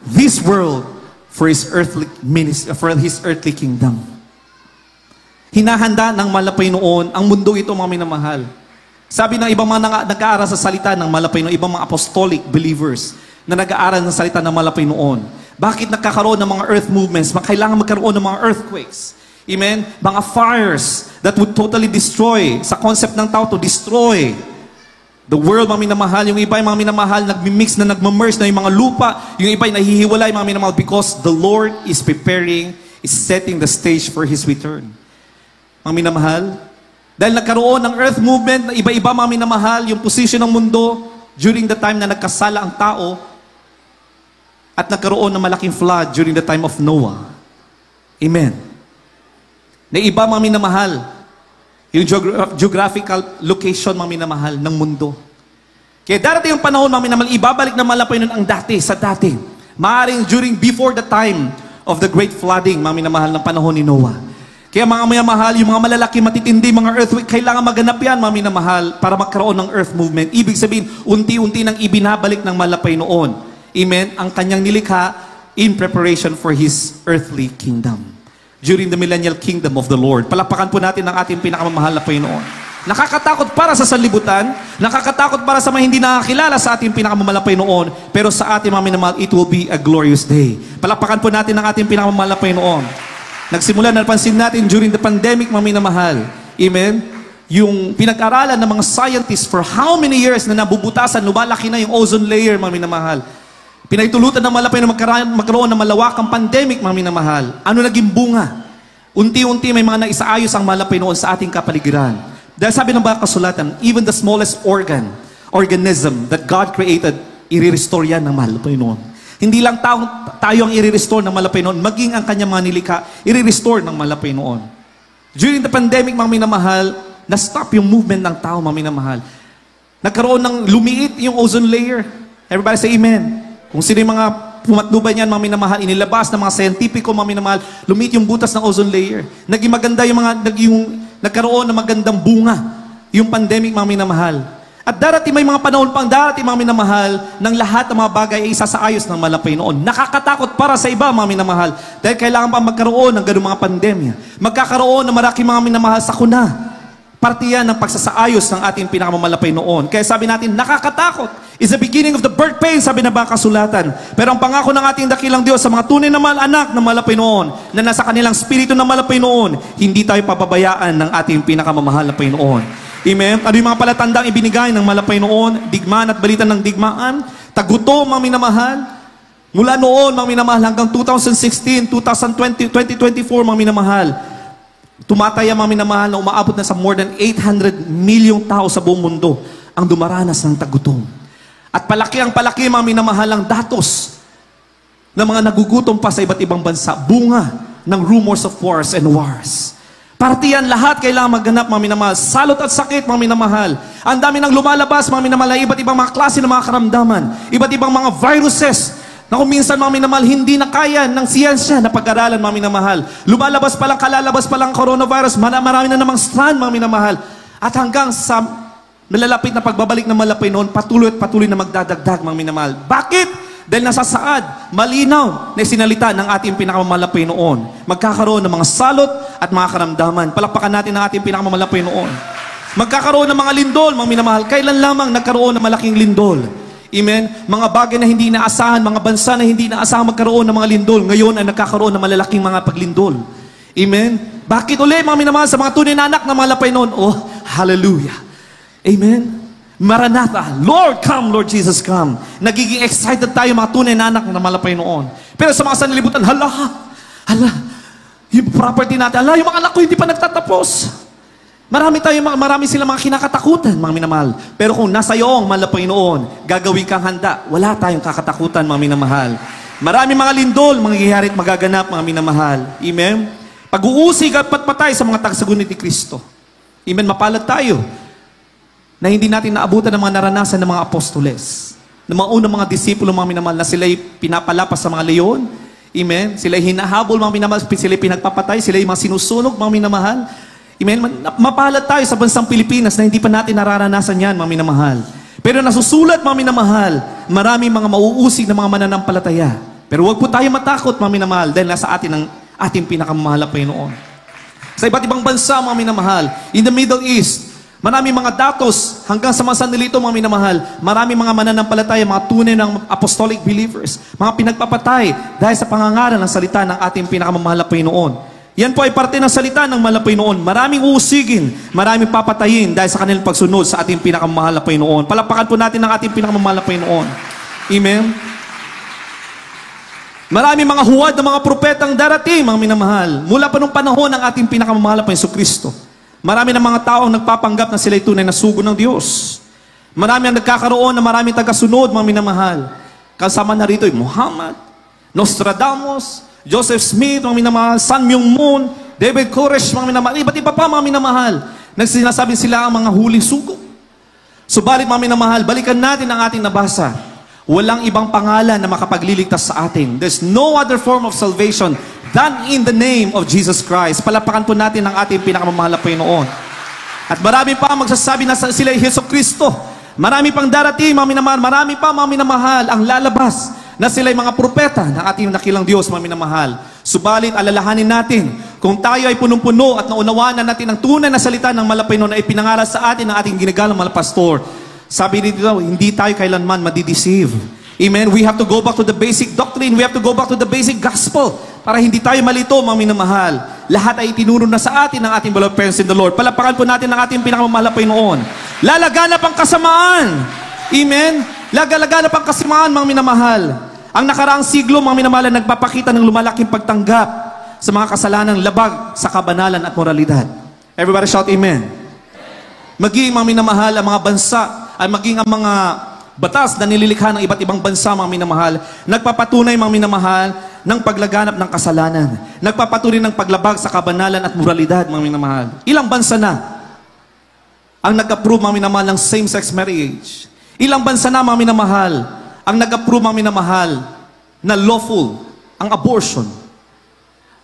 this world for His earthly ministry, for His earthly kingdom. Hinahanda ng malapay noon ang mundo ito, mga minamahal. Sabi ng ibang mga nag-aaral sa salita ng malapay noon, ibang mga apostolic believers na nag-aaral ng salita ng malapay noon. Bakit nagkakaroon ng mga earth movements? Kailangan magkaroon ng mga earthquakes. Amen? Mga fires that would totally destroy, sa concept ng tao to destroy the world, mga minamahal. Yung iba, mga minamahal, nagmimix na nagmamerge na yung mga lupa. Yung iba, nahihiwalay, mga minamahal, because the Lord is preparing, is setting the stage for His return. Mga minamahal, dahil nagkaroon ng earth movement, na iba-iba, mga minamahal, yung position ng mundo during the time na nagkasala ang tao at nagkaroon ng malaking flood during the time of Noah. Amen. Na iba, mga minamahal, Yung geographical location, mga minamahal, ng mundo. Kaya darating yung panahon, mga minamahal, ibabalik na malapay nun ang dati, sa dati. Maaring before the time of the great flooding, mga minamahal, ng panahon ni Noah. Kaya mga minamahal, yung mga malalaki, matitindi, mga earthquake, kailangan maganap yan, mga minamahal, para magkaroon ng earth movement. Ibig sabihin, unti-unti nang ibinabalik ng malapay noon. Amen? Ang kanyang nilikha in preparation for His earthly kingdom. During the millennial kingdom of the Lord. Palakpakan po natin ang ating pinakamamahal na Panginoon. Nakakatakot para sa sanlibutan, nakakatakot para sa mga hindi nakakilala sa ating pinakamamahal na Panginoon, pero sa ating mga minamahal, it will be a glorious day. Palakpakan po natin ang ating pinakamamahal na Panginoon. Nagsimula, napansin natin during the pandemic, mga minamahal. Amen? Yung pinag-aralan ng mga scientists for how many years na nabubutasan, lumalaki na yung ozone layer, mga minamahal. Pinahitulutan ng malapay na magkaroon ng malawakang pandemic, mga minamahal. Ano naging bunga? Unti-unti may mga naisaayos ang malapay noon sa ating kapaligiran. Dahil sabi ng mga kasulatan, even the smallest organism that God created, i-restore yan ng malapay noon. Hindi lang tayo ang i-restore ng malapay noon, maging ang kanyang mga nilikha, i-restore ng malapay noon. During the pandemic, mga minamahal, na-stop yung movement ng tao, mga minamahal. Nagkaroon ng lumiit yung ozone layer. Everybody say amen. Kung sino yung mga pumatnuban yan, mga minamahal, inilabas ng mga scientifico, mga minamahal, lumit yung butas ng ozone layer. Naging maganda nagkaroon ng magandang bunga yung pandemic, mga minamahal. At darating may mga panahon pang darating, mga minamahal, ng lahat ng mga bagay ay isasaayos ng malapay noon. Nakakatakot para sa iba, mga minamahal, dahil kailangan pa magkaroon ng ganung mga pandemya. Magkakaroon ng maraming mga minamahal sakuna. Parte yan ng pagsasaayos ng ating pinakamamalapay noon. Kaya sabi natin, nakakatakot. Is the beginning of the birth pain, sabi na ba kasulatan. Pero ang pangako ng ating dakilang Diyos sa mga tunay na anak ng malapay noon, na nasa kanilang spirito ng malapay noon, hindi tayo papabayaan ng ating pinakamamahal na Panginoon. Amen? Ano yung mga palatandang ibinigay ng malapay noon? Digmaan at balitan ng digmaan. Tagutom, mga minamahal. Mula noon, mga minamahal, hanggang 2016, 2020, 2024, mga minamahal. Tumataya, mga minamahal, na umaabot na sa more than 800 milyong tao sa buong mundo ang dumaranas ng tagutom. At palaki, mga minamahal, ang datos ng mga nagugutom pa sa iba't ibang bansa. Bunga ng rumors of wars and wars. Parte yan, lahat kailangan magganap, mga minamahal. Salot at sakit, mga minamahal. Ang dami nang lumalabas, mga minamahal, iba't ibang mga klase ng mga karamdaman. Iba't ibang mga viruses na kung minsan, mga minamahal, hindi na kaya ng siyensya na pag-aralan, mga minamahal. Lumalabas pa lang, kalalabas pa lang coronavirus, marami na namang strand, mga minamahal. At hanggang sa malalapit na pagbabalik ng malapay noon, patuloy at patuloy na magdadagdag, mga minamahal. Bakit? Dahil nasa saad, malinaw na sinalita ng ating pinakamamalapay noon. Magkakaroon ng mga salot at mga karamdaman. Palakpakan natin ang ating pinakamamalapay noon. Magkakaroon ng mga lindol, mga minamahal. Kailan lamang nagkaroon ng malaking lindol? Amen? Mga bagay na hindi inaasahan, mga bansa na hindi inaasahan magkaroon ng mga lindol, ngayon ay nagkakaroon ng malalaking mga paglindol. Amen? Bakit uli, mga minamahal, sa mga tunay na anak na malapay noon? Oh, hallelujah. Amen? Maranatha, Lord come, Lord Jesus come. Nagiging excited tayo, mga tunay na anak na malapay noon. Pero sa mga sanlibutan, hala, yung property natin, yung mga anak ko hindi pa nagtatapos. Marami silang mga kinakatakutan, mga minamahal. Pero kung nasa iyo ang malapay noon, gagawin kang handa, wala tayong kakatakutan, mga minamahal. Marami mga lindol, mangyayari at magaganap, mga minamahal. Amen? Pag-uusig at patpatay sa mga tagsagunit ni Kristo. Amen? Mapalad tayo na hindi natin naabutan ng mga naranasan ng mga apostoles. Ng mga unang mga disipulo, mga minamahal, na sila'y pinapalapas sa mga leon. Amen? Sila'y hinahabol, mga minamahal, sila'y pinagpapatay, sila'y mga sinusunog, mga minamahal. Amen? Mapalad tayo sa bansang Pilipinas na hindi pa natin nararanasan yan, mga minamahal. Pero nasusulat, mga minamahal, maraming mga mauusig na mga mananampalataya. Pero huwag po tayo matakot, mga minamahal, dahil nasa atin ang ating pinakamamahal na Panginoon. Sa iba't ibang bansa, mga minamahal, in the Middle East, maraming mga datos, hanggang sa mga sandalito, mga minamahal, maraming mga mananampalataya, mga tunay ng apostolic believers, mga pinagpapatay dahil sa pangangaral ng salita ng ating pinakamamahal na Panginoon. Yan po ay parte ng salita ng malapay noon. Maraming uusigin, maraming papatayin dahil sa kanilang pagsunod sa ating pinakamamahal na Panginoon. Palakpakan po natin ang ating pinakamamahal na Panginoon. Amen? Maraming mga huwad ng mga propetang darating, mga minamahal. Mula pa nung panahon ng ating pinakamamahal na Jesucristo. Marami ng mga tao ang nagpapanggap na sila'y tunay na sugo ng Diyos. Marami ang nagkakaroon na maraming tagasunod, mga minamahal. Kasama na rito Muhammad, Nostradamus, Joseph Smith, mga minamahal, Sun Myung Moon, David Koresh, mga minamahal, iba't iba pa, mga minamahal, Nagsinasabing sila ang mga huling sugo. Subalit mga minamahal, balikan natin ang ating nabasa. Walang ibang pangalan na makapagliligtas sa atin. There's no other form of salvation than in the name of Jesus Christ. Palapakan po natin ang ating pinakamamahal na Panginoon. At marami pa ang magsasabi na sila ay Hesus Kristo. Marami pang darating, mga minamahal. Marami pa, mga minamahal, ang lalabas na sila ay mga propeta ng ating nakilang Diyos, mga minamahal. Subalit, alalahanin natin, kung tayo ay punong-puno at naunawaan na natin ang tunay na salita ng Malapaynon na ipinangaral sa atin ng ating ginagalang mga pastor, sabi dito, hindi tayo kailanman madideceive. Amen? We have to go back to the basic doctrine. We have to go back to the basic gospel para hindi tayo malito, mga minamahal. Lahat ay itinuro na sa atin ng ating beloved parents in the Lord. Palapakan po natin ang ating pinakamamahal na Panginoon. Lalaganap ang kasamaan. Amen? Lalaganap ang kasamaan, mga minamahal. Ang nakaraang siglo, mga minamahal, nagpapakita ng lumalaking pagtanggap sa mga kasalanang labag sa kabanalan at moralidad. Everybody shout amen. Maging, mga minamahal, ang mga bansa ay maging ang mga batas na nililikha ng iba't ibang bansa, mga minamahal, nagpapatunay, mga minamahal, ng paglaganap ng kasalanan. Nagpapatunay ng paglabag sa kabanalan at moralidad, mga minamahal. Ilang bansa na ang nag-approve, mga minamahal, ng same-sex marriage? Ilang bansa na, mga minamahal, ang nag-approve, mga minamahal, na lawful ang abortion?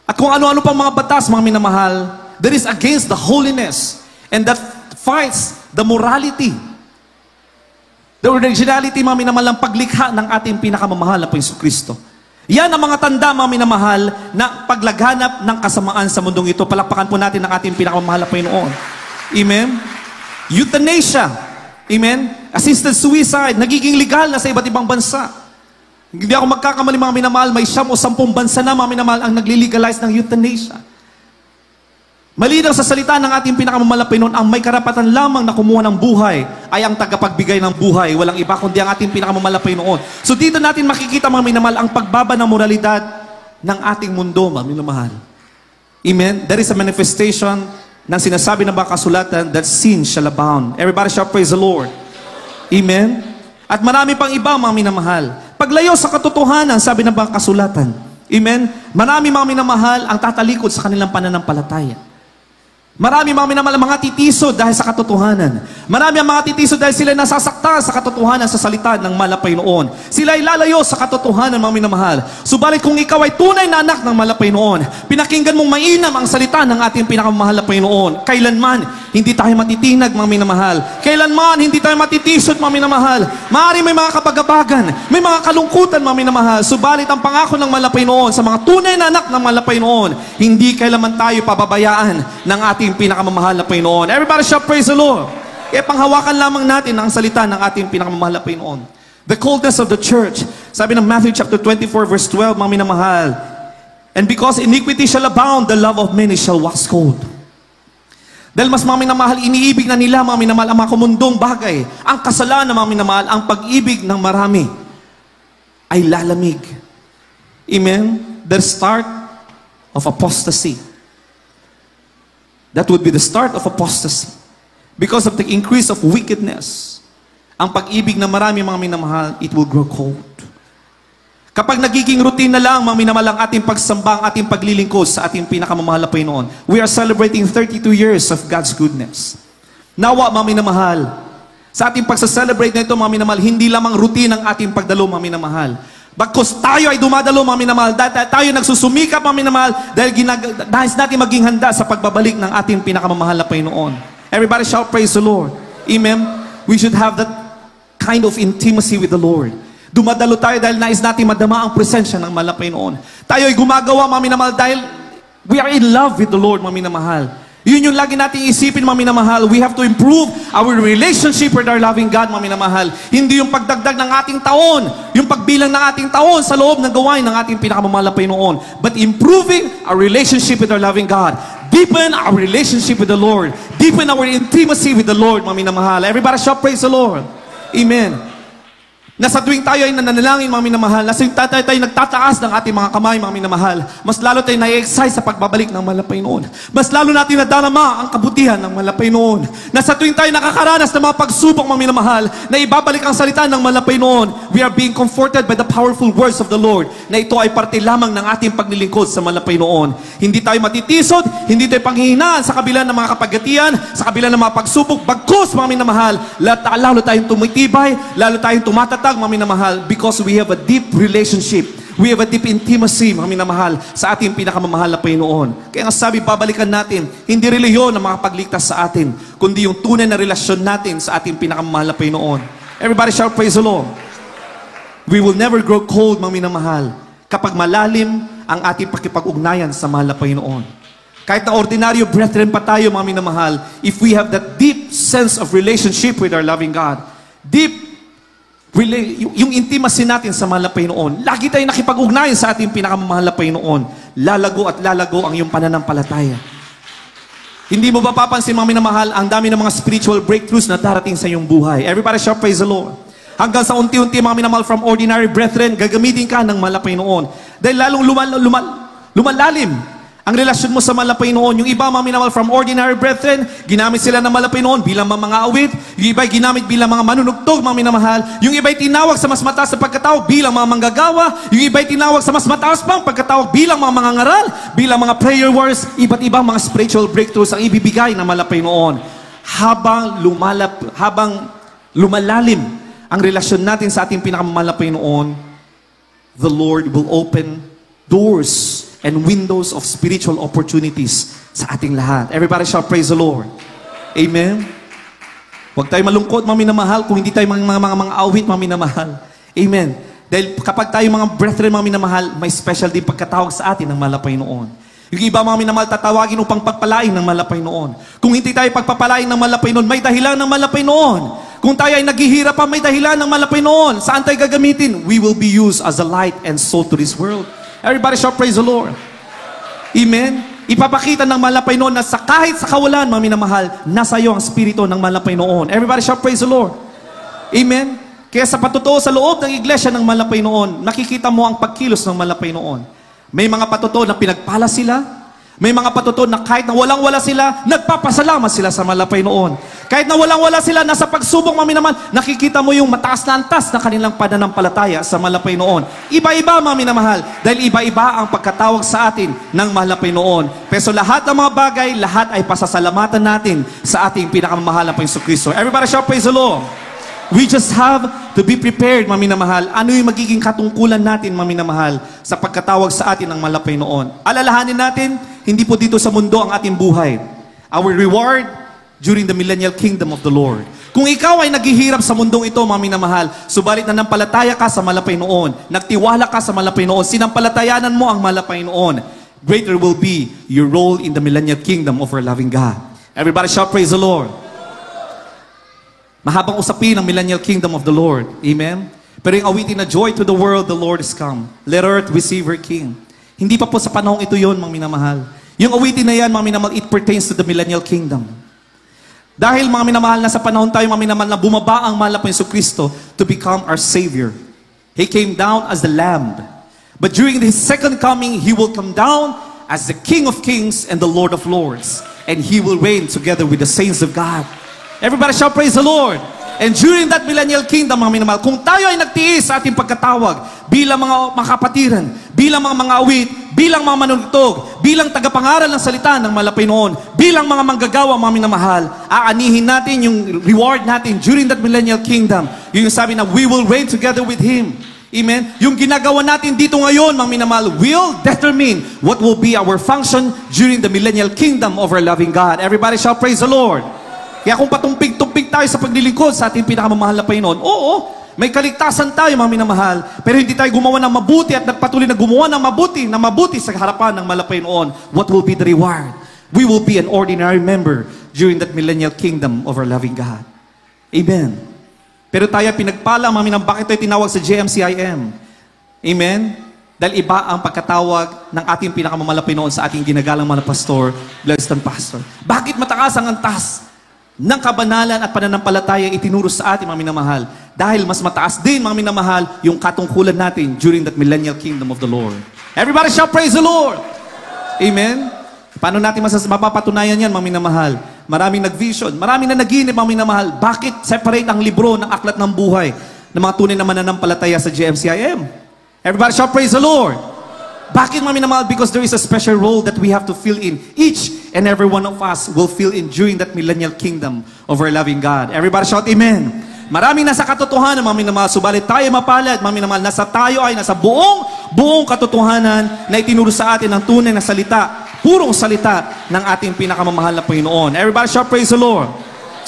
At kung ano-ano pang mga batas, mga minamahal, that is against the holiness and that fights the morality, the originality, mga minamahal, ng paglikha ng ating pinakamamahal na Panginoon Kristo. Yan ang mga tanda, mga minamahal, na paglaganap ng kasamaan sa mundong ito. Palakpakan po natin ang ating pinakamamahal na Panginoon. Amen? Euthanasia. Amen? Assisted suicide. Nagiging legal na sa iba't ibang bansa. Hindi ako magkakamali, mga minamahal, may 9 o 10 bansa na, mga minamahal, ang nagli-legalize ng euthanasia. Malinaw sa salita ng ating pinakamamahal na Panginoon, ang may karapatan lamang na kumuha ng buhay ay ang tagapagbigay ng buhay. Walang iba kundi ang ating pinakamamahal na Panginoon. So dito natin makikita, mga minamahal, ang pagbaba ng moralidad ng ating mundo, mga minamahal. Amen? There is a manifestation ng sinasabi ng mga kasulatan that sin shall abound. Everybody shall praise the Lord. Amen? At marami pang iba, mga minamahal. Paglayo sa katotohanan, sabi ng mga kasulatan. Amen? Marami, mga minamahal, ang tatalikod sa kanilang pananampalataya. Marami, mga minamahal, mga titiso dahil sa katotohanan. Marami ang mga titiso dahil sila nasasaktan sa katotohanan sa salita ng Malapaynoon. Sila ay lalayo sa katotohanan, mga minamahal. Subalit kung ikaw ay tunay na anak ng Malapaynoon, pinakinggan mong mainam ang salita ng ating pinakamamahal na Panginoon. Kailanman, hindi tayo matitinag, mga minamahal. Kailanman, hindi tayo matitisod, mga minamahal. Maaari may mga kabagabagan, may mga kalungkutan, mga minamahal. Subalit ang pangako ng Malapaynoon sa mga tunay na anak ng Malapaynoon, hindi kailanman tayo pababayaan ng ating pinakamamahal na Panginoon. Everybody shall praise the Lord. Kaya panghawakan lamang natin ang salita ng ating pinakamamahal na Panginoon. The coldness of the church. Sabi ng Matthew chapter 24 verse 12, mga minamahal, and because iniquity shall abound, the love of many shall wax cold. Dahil mas, mga minamahal, iniibig na nila, mga minamahal, ang mga kumundong bagay. Ang kasalanan, mga minamahal, ang pag-ibig ng marami ay lalamig. Amen? The start of apostasy. That would be the start of apostasy. Because of the increase of wickedness, ang pag-ibig na marami, mga minamahal, it will grow cold. Kapag nagiging routine na lang, mga minamahal, ang ating pagsamba, ang ating paglilingkod sa ating pinakamamahal na Panginoon, we are celebrating 32 years of God's goodness. Nawa, mga minamahal, sa ating pagsaselebrate na ito, mga minamahal, hindi lamang routine ang ating pagdalo, mga minamahal. Bagkus tayo ay dumadalo, mga minamahal, tayo nagsusumikap, mga minamahal, dahil nais natin maging handa sa pagbabalik ng ating pinakamamahal na Panginoon. Everybody shall praise the Lord. Amen? We should have that kind of intimacy with the Lord. Dumadalo tayo dahil nais natin madama ang presensya ng mahal na Panginoon. Tayo ay gumagawa, mga minamahal, dahil we are in love with the Lord, mga minamahal. Yun yung lagi natin isipin, mga minamahal. We have to improve our relationship with our loving God, mga minamahal. Hindi yung pagdagdag ng ating taon, yung pagbilang ng ating taon sa loob ng gawain ng ating pinakamamahal na Panginoon. But improving our relationship with our loving God. Deepen our relationship with the Lord. Deepen our intimacy with the Lord, mga minamahal. Everybody shall praise the Lord. Amen. na sa tuwing tayo ay nananalangin, mga minamahal, na sa tuwing tayo nagtataas ng ating mga kamay, mga minamahal, mas lalo tayo na-excite sa pagbabalik ng malapay noon. Mas lalo natin nadarama ang kabutihan ng malapay noon. Na sa tuwing tayo nakakaranas ng mga pagsubok, mga minamahal, na ibabalik ang salita ng malapay noon, we are being comforted by the powerful words of the Lord, na ito ay parte lamang ng ating paglilingkod sa malapay noon. Hindi tayo matitisod, hindi tayo panghihinaan sa kabila ng mga kapagatian, sa kabila ng mga pagsubok, bagkus, mga minamahal, lalo tayong tumitibay, lalo tayong tumatatag, mga minamahal, because we have a deep relationship. We have a deep intimacy, mga minamahal, sa ating pinakamamahal na Panginoon. Kaya nga sabi, babalikan natin, hindi reliyon ang makapagligtas sa atin, kundi yung tunay na relasyon natin sa ating pinakamamahal na Panginoon. Everybody shout, praise the Lord. We will never grow cold, mga minamahal, kapag malalim ang ating pakipag-ugnayan sa mahal na Panginoon. Kahit na ordinaryo brethren pa tayo, mga minamahal, if we have that deep sense of relationship with our loving God, deep yung intimacy natin sa mahal na Panginoon, lagi tayong nakipag-ugnayan sa ating pinakamamahal na Panginoon, lalago at lalago ang iyong pananampalataya. Hindi mo ba papansin, mga minamahal, ang dami ng mga spiritual breakthroughs na darating sa iyong buhay? Everybody shout, praise the Lord. Hanggang sa unti-unti, mga minamahal, from ordinary brethren, gagamitin ka ng mahal na Panginoon. Dahil lalong lumalalim ang relasyon mo sa mahal na Panginoon. Yung iba, mga minamahal, from ordinary brethren, ginamit sila ng mahal na Panginoon bilang mga awit. Yung iba ginamit bilang mga manunugtog, mga minamahal. Yung iba tinawag sa mas mataas na pagkatawag bilang mga manggagawa. Yung iba tinawag sa mas mataas pang pagkatawag bilang mga mangangaral, bilang mga prayer warriors. Iba't ibang mga spiritual breakthroughs ang ibibigay ng mahal na Panginoon. Habang lumalalim ang relasyon natin sa ating pinakamamahal na Panginoon, the Lord will open doors and windows of spiritual opportunities sa ating lahat. Everybody shout, praise the Lord. Amen? Huwag tayo malungkot, mga minamahal, kung hindi tayo mga awit, mga minamahal. Amen? Dahil kapag tayo mga brethren, mga minamahal, may special din pagkatawag sa atin ng mahal na Panginoon. Yung iba, mga minamahal, tatawagin upang pagpalain ng mahal na Panginoon. Kung hindi tayo pagpapalain ng mahal na Panginoon, may dahilan ng mahal na Panginoon. Kung tayo ay naghihirap pa, may dahilan ng mahal na Panginoon. Saan tayo gagamitin? We will be used as a light and salt to this world. Everybody shout, praise the Lord. Amen? Ipapakita ng mahal na Panginoon na kahit sa kawalan, mga minamahal, nasa iyo ang spirito ng mahal na Panginoon. Everybody shout, praise the Lord. Amen? Kaya sa patotoo sa loob ng iglesia ng mahal na Panginoon, nakikita mo ang pagkilos ng mahal na Panginoon. May mga patotoo na pinagpala sila. May mga patotoo na kahit na walang-wala sila, nagpapasalamat sila sa mahal na Panginoon. Kahit na walang-wala sila, nasa pagsubok, mga minamahal, nakikita mo yung mataas na antas na kanilang pananampalataya sa mahal na Panginoon. Iba-iba, mga minamahal, dahil iba-iba ang pagkatawag sa atin ng mahal na Panginoon. Pero lahat ng mga bagay, lahat ay pasasalamatan natin sa ating pinakamamahal na Panginoon Kristo. Everybody shout, praise the Lord. We just have to be prepared, mga minamahal. Ano yung magiging katungkulan natin, mga minamahal, sa pagkatawag sa atin ng mahal na Panginoon? Alalahanin natin, hindi po dito sa mundo ang ating buhay. Our reward during the millennial kingdom of the Lord. Kung ikaw ay naghihirap sa mundong ito, mga minamahal, subalit nanampalataya ka sa mahal na Panginoon, nagtiwala ka sa mahal na Panginoon, sinampalatayanan mo ang mahal na Panginoon, greater will be your role in the millennial kingdom of our loving God. Everybody shout, praise the Lord. Mahabang usapin ang millennial kingdom of the Lord. Amen? Pero yung awitin na joy to the world, the Lord is come. Let earth receive her King. Hindi pa po sa panahong ito yon, mga minamahal. Yung awitin na yan, mga minamahal, it pertains to the millennial kingdom. Dahil, mga minamahal, na sa panahon tayo, mga minamahal, na bumaba ang mahal na Panginoon Kristo to become our Savior. He came down as the Lamb. But during His second coming, He will come down as the King of Kings and the Lord of Lords. And He will reign together with the saints of God. Everybody shout, praise the Lord. And during that millennial kingdom, mga minamahal, kung tayo ay nagtiis sa ating pagkatawag bilang mga kapatiran, bilang mga awit, bilang mga manunugtog, bilang tagapangaral ng salita ng mahal na Panginoon, bilang mga manggagawa, mga minamahal, aanihin natin yung reward natin during that millennial kingdom. Yung sabi na we will reign together with Him. Amen? Yung ginagawa natin dito ngayon, mga minamahal, will determine what will be our function during the millennial kingdom of our loving God. Everybody shout, praise the Lord. Kaya kung patumpig-tumpig tayo sa paglilingkod sa ating pinakamamahal na Panginoon, oo, may kaligtasan tayo, mga minamahal, pero hindi tayo gumawa ng mabuti at nagpatuloy na gumawa ng mabuti sa harapan ng mahal na Panginoon. What will be the reward? We will be an ordinary member during that millennial kingdom of our loving God. Amen. Pero tayo pinagpala, mga minamahal, bakit tayo tinawag sa JMCIM? Amen? Dahil iba ang pagkatawag ng ating pinakamamahal na Panginoon sa ating ginagalang mga pastor, blessed and pastor. Bakit matakas ang antas ng kabanalan at pananampalataya itinuro sa atin, mga minamahal. Dahil mas mataas din, mga minamahal, yung katungkulan natin during that millennial kingdom of the Lord. Everybody shall praise the Lord! Amen? Paano natin mapapatunayan yan, mga minamahal? Maraming nag-vision, maraming na naginip, mga minamahal. Bakit separate ang libro ng aklat ng buhay ng mga tunay na mananampalataya sa GMCIM? Everybody shall praise the Lord! Bakit, mga minamahal? Because there is a special role that we have to fill in. Each and every one of us will fill in during that millennial kingdom of our loving God. Everybody shout amen. Maraming nasa katotohanan, mga minamahal. Subalit tayo mapalad, mga minamahal. Nasa buong katotohanan na itinuro sa atin ng tunay na salita. Purong salita ng ating pinakamamahal na Panginoon. Everybody shout praise the Lord.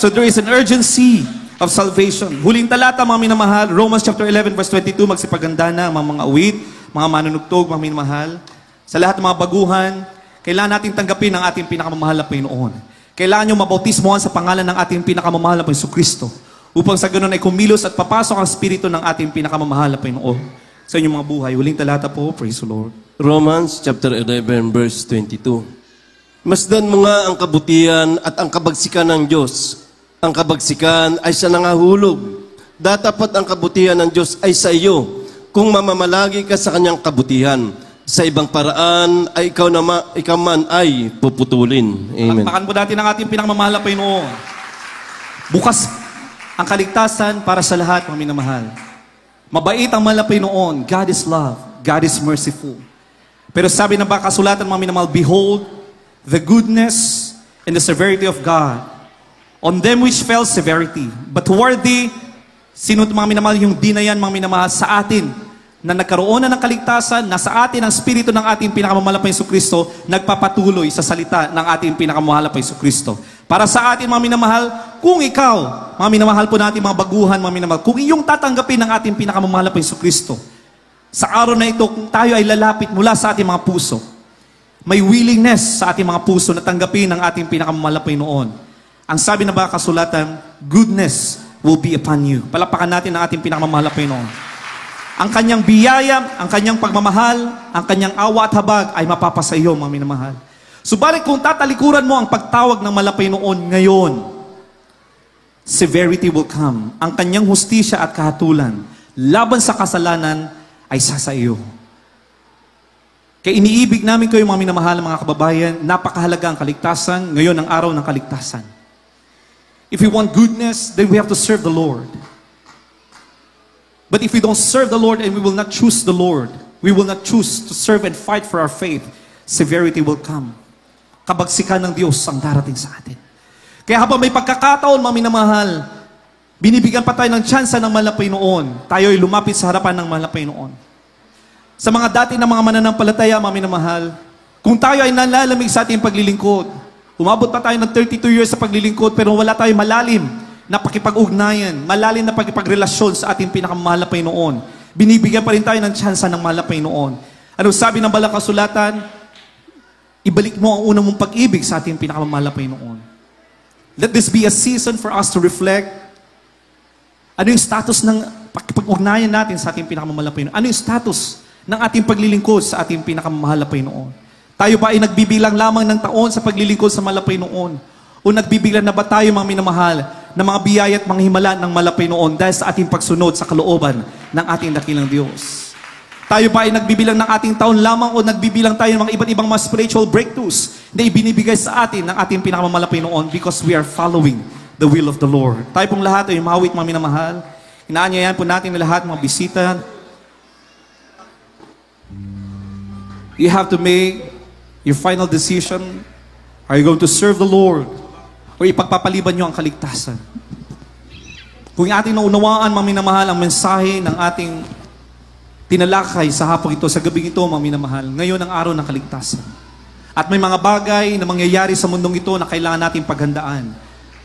So there is an urgency of salvation. Huling talata, mga minamahal. Romans chapter 11 verse 22. Magsipaganda na mga awit, mga manunugtog, mga minamahal. Sa lahat ng mga baguhan, kailangan natin tanggapin ang ating pinakamamahal na Panginoon. Kailangan nyo mabautismohan sa pangalan ng ating pinakamamahal na Panginoon Kristo. Upang sa ganun ay kumilos at papasok ang Espiritu ng ating pinakamamahal na Panginoon sa inyong mga buhay. Huling talata po, praise the Lord. Romans chapter 11 verse 22. Masdan mo nga ang kabutihan at ang kabagsikan ng Diyos. Ang kabagsikan ay sa nangahulog. Datapat ang kabutihan ng Diyos ay sa iyo kung mamamalagi ka sa kanyang kabutihan. Sa ibang paraan ay ikaw man ay puputulin. Amen. Pakpan po natin ang ating pinakamamahal na Panginoon. Bukas ang kaligtasan para sa lahat, mga minamahal. Mabait ang mahal na Panginoon. God is love. God is merciful. Pero sabi ng kasulatan, mga minamahal, behold, the goodness and the severity of God. On them which fell severity. But toward thee, sino mga minamahal yung di na yan, mga minamahal, sa atin, na nagkaroon na ng kaligtasan, na sa atin ang Espiritu ng ating pinakamamahal na Jesucristo, nagpapatuloy sa salita ng ating pinakamamahal na Jesucristo. Para sa atin, mga minamahal, kung ikaw, mga minamahal po natin, mga baguhan, mga minamahal, kung iyong tatanggapin ng ating pinakamamahal na Jesucristo, sa araw na ito, kung tayo ay lalapit mula sa ating mga puso, may willingness sa ating mga puso na tanggapin ang ating pinakamamahal na Panginoon. Ang sabi na ba kasulatan, goodness will be upon you. Palapakan natin ang ating pinakamamahal na Panginoon. Ang kanyang biyaya, ang kanyang pagmamahal, ang kanyang awa at habag ay mapapasa iyo, mga minamahal. Subalit kung tatalikuran mo ang pagtawag ng malapay noon ngayon, severity will come. Ang kanyang hustisya at kahatulan laban sa kasalanan ay sasa iyo. Kaya iniibig namin kayo, mga minamahal, mga kababayan, napakahalaga ang kaligtasan, ngayon ang araw ng kaligtasan. If we want goodness, then we have to serve the Lord. But if we don't serve the Lord and we will not choose the Lord, we will not choose to serve and fight for our faith, severity will come. Kabagsikan ng Diyos ang darating sa atin. Kaya habang may pagkakataon, mga minamahal, binibigyan pa tayo ng tsansa ng malapay noon. Tayo ay lumapit sa harapan ng malapay noon. Sa mga dati na mga mananampalataya, mga minamahal, kung tayo ay nalalamig sa ating paglilingkod, umabot pa tayo ng 32 years sa paglilingkod, pero wala tayo malalim na pakipag-ugnayan, malalim na pakipagrelasyon sa ating pinakamahal na Panginoon. Binibigyan pa rin tayo ng tsansa ng mahal na Panginoon. Ano sabi ng Banal na Kasulatan? Ibalik mo ang unang mong pag-ibig sa ating pinakamahal na Panginoon. Let this be a season for us to reflect. Ano yung status ng pakipag-ugnayan natin sa ating pinakamahal na Panginoon? Ano yung status ng ating paglilingkod sa ating pinakamahal na Panginoon? Tayo ba ay nagbibilang lamang ng taon sa paglilingkod sa mahal na Panginoon? O nagbibilang na ba tayo, mga minamahal, ng mga biyaya at mga himala ng malapay noon dahil sa ating pagsunod sa kalooban ng ating dakilang Diyos? Tayo ba ay nagbibilang ng ating taon lamang o nagbibilang tayo ng mga iba't ibang mga spiritual breakthroughs na ibinibigay sa atin ng ating pinakamalapay noon because we are following the will of the Lord? Tayo pong lahat ay mawit, mga minamahal. Inaanyayan po natin na lahat, mga bisita. You have to make your final decision. Are you going to serve the Lord? O ipagpapaliban nyo ang kaligtasan? Kung ating naunawaan, mga minamahal, ang mensahe ng ating tinalakay sa hapong ito, sa gabing ito, mga minamahal, ngayon ang araw ng kaligtasan. At may mga bagay na mangyayari sa mundong ito na kailangan natin paghandaan.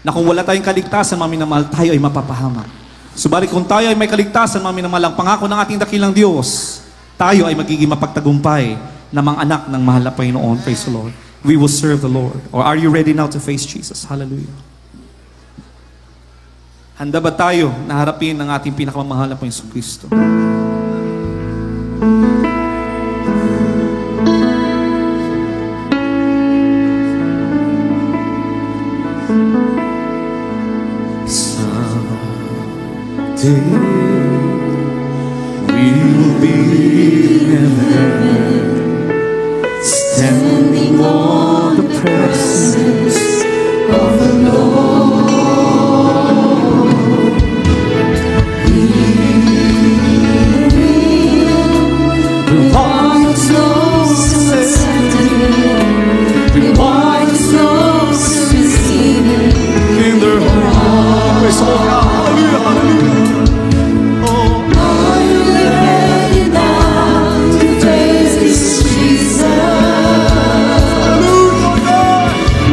Na kung wala tayong kaligtasan, mga minamahal, tayo ay mapapahamak. Subalit kung tayo ay may kaligtasan, mga minamahal, ang pangako ng ating dakilang Diyos, tayo ay magiging mapagtagumpay na mga anak ng mahal na Panginoon. Praise the Lord. We will serve the Lord. Or are you ready now to face Jesus? Hallelujah. Handa ba tayo na harapin ang ating pinakamamahal na Panginoon Kristo? day we will be in heaven, standing on the presence of the Lord. We want to we want to receive in their hearts. Oh God, hallelujah, hallelujah. Oh, Are you ready now to praise this Jesus?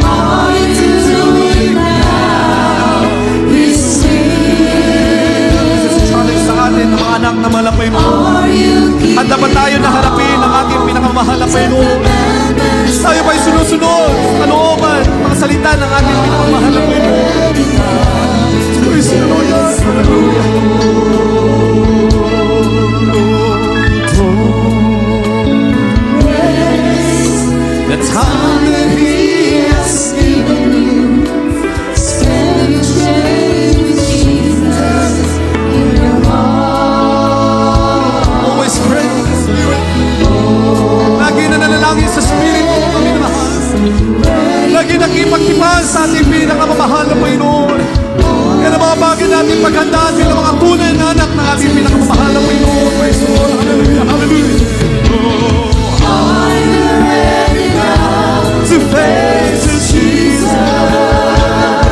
Are you doing now? Receive. challenge sa atin ng mga anak na malapay mo. Are you Handa ba tayo na harapin ang ating pinakamahal na Panginoon? Tayo ba'y sunod-sunod sa kalooban, mga salita ng ating pinakamahal na Panginoon? Praise the Lord. Hallelujah. The time that He has given you, spend your day with Jesus in your heart? always pray in the Spirit. Lagi na nanalangin sa Spirit mo kami mahal. Lagi nakipagtipan sa ating pinakamamahal na Panginoon. Kaya na mga bagay natin paghandaan bilang mga tunay na anak ng ating pinakamamahal na Panginoon. Praise the Lord. Hallelujah. Hallelujah. Are you ready now To face Jesus.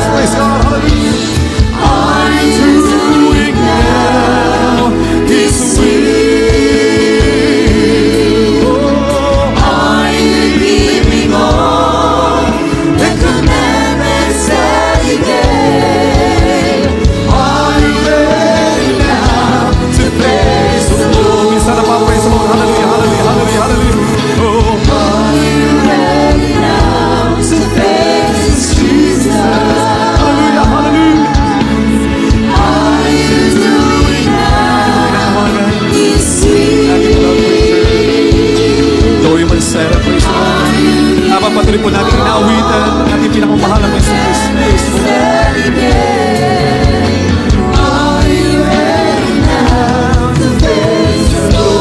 Praise God. Hallelujah. Are you Doing now His will. Are you keeping all the commandments that He gave? Are you ready now To face the Lord. Minsan na pa, praise the Lord. Hallelujah. Hallelujah. Hallelujah. Hallelujah. Oh. Are you ready now to face Jesus? Hallelujah. Hallelujah. Are you doing now His will? Glory man sa praise the Lord. Habang patuloy po natin inaawitan ang ating pinakamahal na Panginoon Kristo. Praise the Lord. Are you ready now to face the Lord?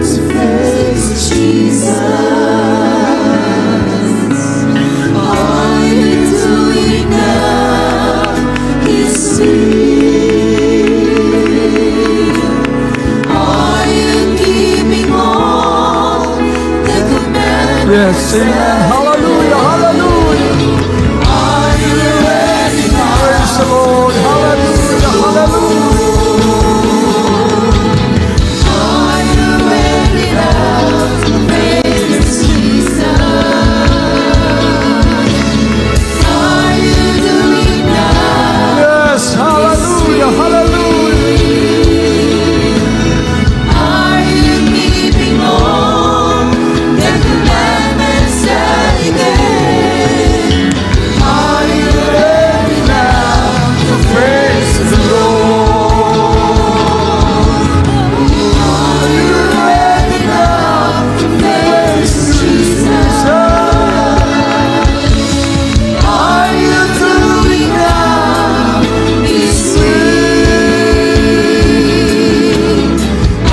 To face Jesus. Are you doing now His will? Are you keeping all the commandments? Yes, amen. Hallelujah. Hallelujah. Are you ready now? Praise the Lord. Hallelujah. Hallelujah. Are you ready now to praise Jesus? Are you doing now? Yes. Hallelujah. Hallelujah. Are you keeping all the commandments that He gave? Are you ready now to praise the Lord? Are you ready now to praise Jesus? Are you doing now His will?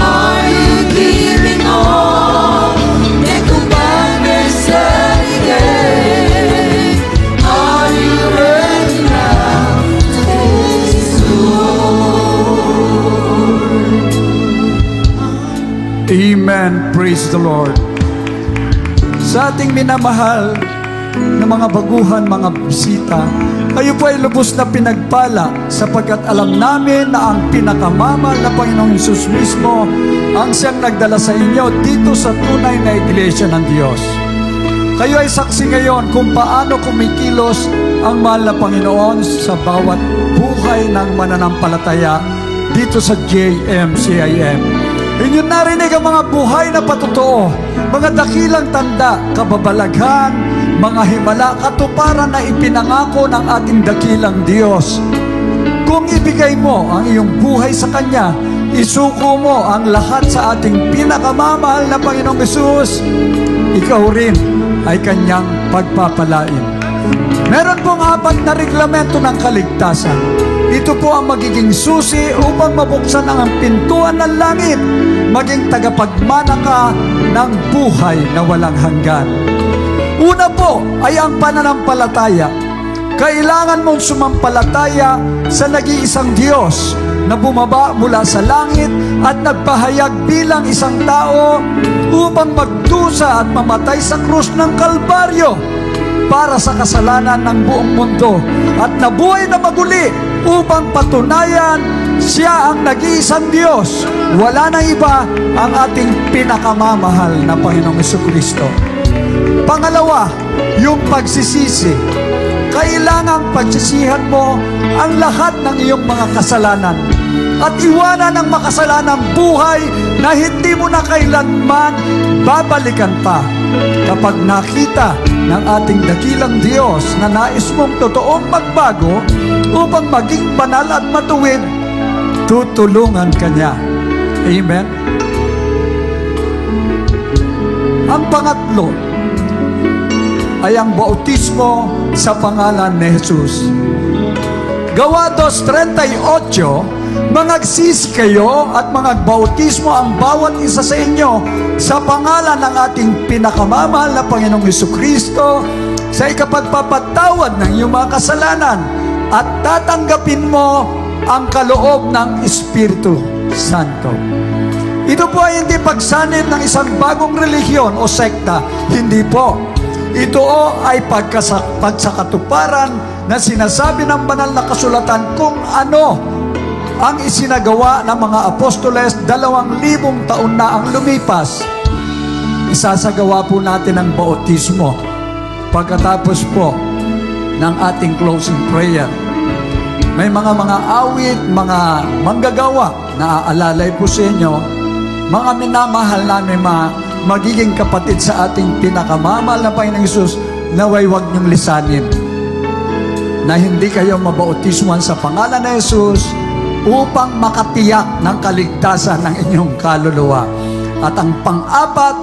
Are you keeping all the commandments that He gave? Are you ready now to face the Lord? Amen. Praise the Lord. Sa ating minamahal na mga baguhan, mga bisita, kayo po ay lubos na pinagpala sapagkat alam namin na ang pinakamamahal na Panginoong Hesus mismo ang siyang nagdala sa inyo dito sa tunay na iglesia ng Diyos. Kayo ay saksi ngayon kung paano kumikilos ang mahal na Panginoon sa bawat buhay ng mananampalataya dito sa JMCIM. Inyong narinig ang mga buhay na patotoo, mga dakilang tanda, kababalaghan, mga himala, katuparan na ipinangako ng ating dakilang Diyos. Kung ibigay mo ang iyong buhay sa Kanya, isuko mo ang lahat sa ating pinakamamahal na Panginoong Hesus, ikaw rin ay Kanyang pagpapalain. Meron pong 4 na reglamento ng kaligtasan. Ito po ang magiging susi upang mabuksan ang pintuan ng langit, maging tagapagmana ka ng buhay na walang hanggan. Una po ay ang pananampalataya. Kailangan mong sumampalataya sa nag-iisang Diyos na bumaba mula sa langit at nagpahayag bilang isang tao upang magdusa at mamatay sa krus ng Kalbaryo para sa kasalanan ng buong mundo at nabuhay na maguli upang patunayan siya ang nag-iisang Diyos. Wala na iba, ang ating pinakamamahal na Panginoong Jesucristo. Pangalawa, yung pagsisisi. Kailangang pagsisihan mo ang lahat ng iyong mga kasalanan at iwanan ang makasalanang buhay na hindi mo na kailanman babalikan pa. Kapag nakita ng ating dakilang Diyos na nais mong totoong magbago upang maging banal at matuwid, tutulungan ka niya. Amen? Ang pangatlo ay ang bautismo sa pangalan ni Jesus. Gawa 2:38, mangagsisi kayo at mangagbautismo ang bawat isa sa inyo sa pangalan ng ating pinakamamahal na Panginoong Jesucristo sa ikapagpapatawad ng iyong mga kasalanan at tatanggapin mo ang kaloob ng Espiritu Santo. Ito po ay hindi pagsanib ng isang bagong relihiyon o sekta. Hindi po. Ito ay pagsakatuparan na sinasabi ng banal na kasulatan kung ano ang isinagawa ng mga apostoles 2,000 taon na ang lumipas. Isasagawa po natin ang bautismo pagkatapos po ng ating closing prayer. May mga awit, mga manggagawa na aalalay po sa inyo, mga minamahal namin magiging kapatid sa ating pinakamamahal na Panginoong Hesus, naway huwag niyong lisanin na hindi kayo mabautismuhan sa pangalan ni Jesus upang makatiyak ng kaligtasan ng inyong kaluluwa. At ang pang-apat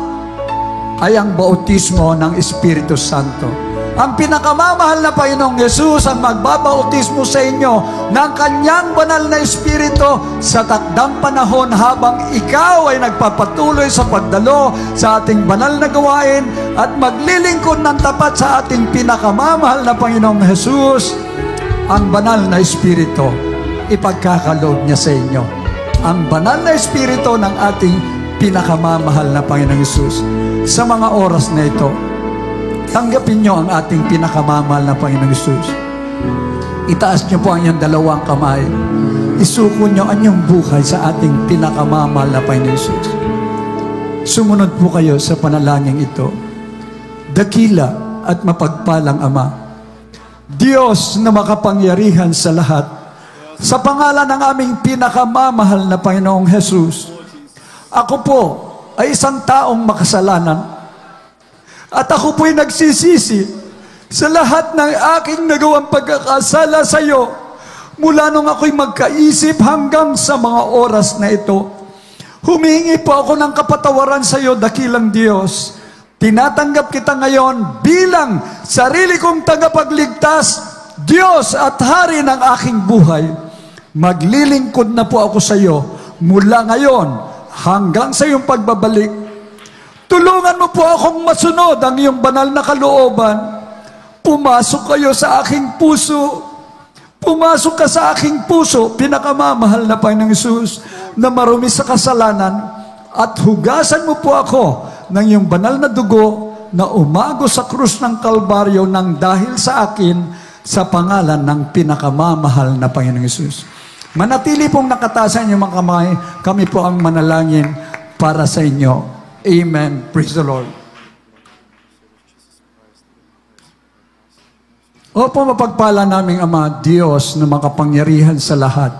ay ang bautismo ng Espiritu Santo. Ang pinakamamahal na Panginoong Yesus ang magbabautismo sa inyo ng kanyang banal na Espiritu sa takdang panahon habang ikaw ay nagpapatuloy sa pagdalo sa ating banal na gawain at maglilingkod ng tapat sa ating pinakamamahal na Panginoong Yesus. Ang banal na Espiritu, ipagkakaloob niya sa inyo. Ang banal na Espiritu ng ating pinakamamahal na Panginoong Yesus. Sa mga oras na ito, tanggapin niyo ang ating pinakamamahal na Panginoong Hesus. Itaas niyo po ang iyong 2 kamay. Isuko niyo ang iyong buhay sa ating pinakamamahal na Panginoong Hesus. Sumunod po kayo sa panalangin ito. Dakila at mapagpalang Ama, Diyos na makapangyarihan sa lahat, sa pangalan ng aming pinakamamahal na Panginoong Hesus, ako po ay isang taong makasalanan. At ako po'y nagsisisi sa lahat ng aking nagawang pagkakasala sa iyo mula nung ako'y magkaisip hanggang sa mga oras na ito. Humingi po ako ng kapatawaran sa iyo, dakilang Diyos. Tinatanggap kita ngayon bilang sarili kong tagapagligtas, Diyos at Hari ng aking buhay. Maglilingkod na po ako sa iyo mula ngayon hanggang sa iyong pagbabalik. Tulungan mo po akong masunod ang iyong banal na kalooban. Pumasok kayo sa aking puso. Pumasok ka sa aking puso, pinakamamahal na Panginoong Hesus, na marumi sa kasalanan, at hugasan mo po ako ng iyong banal na dugo na umago sa krus ng Kalbaryo nang dahil sa akin sa pangalan ng pinakamamahal na Panginoong Hesus. Manatili pong nakataas ang inyong mga kamay. Kami po ang manalangin para sa inyo. Amen. Praise the Lord. Opo, mapagpala naming Ama, Diyos na makapangyarihan sa lahat.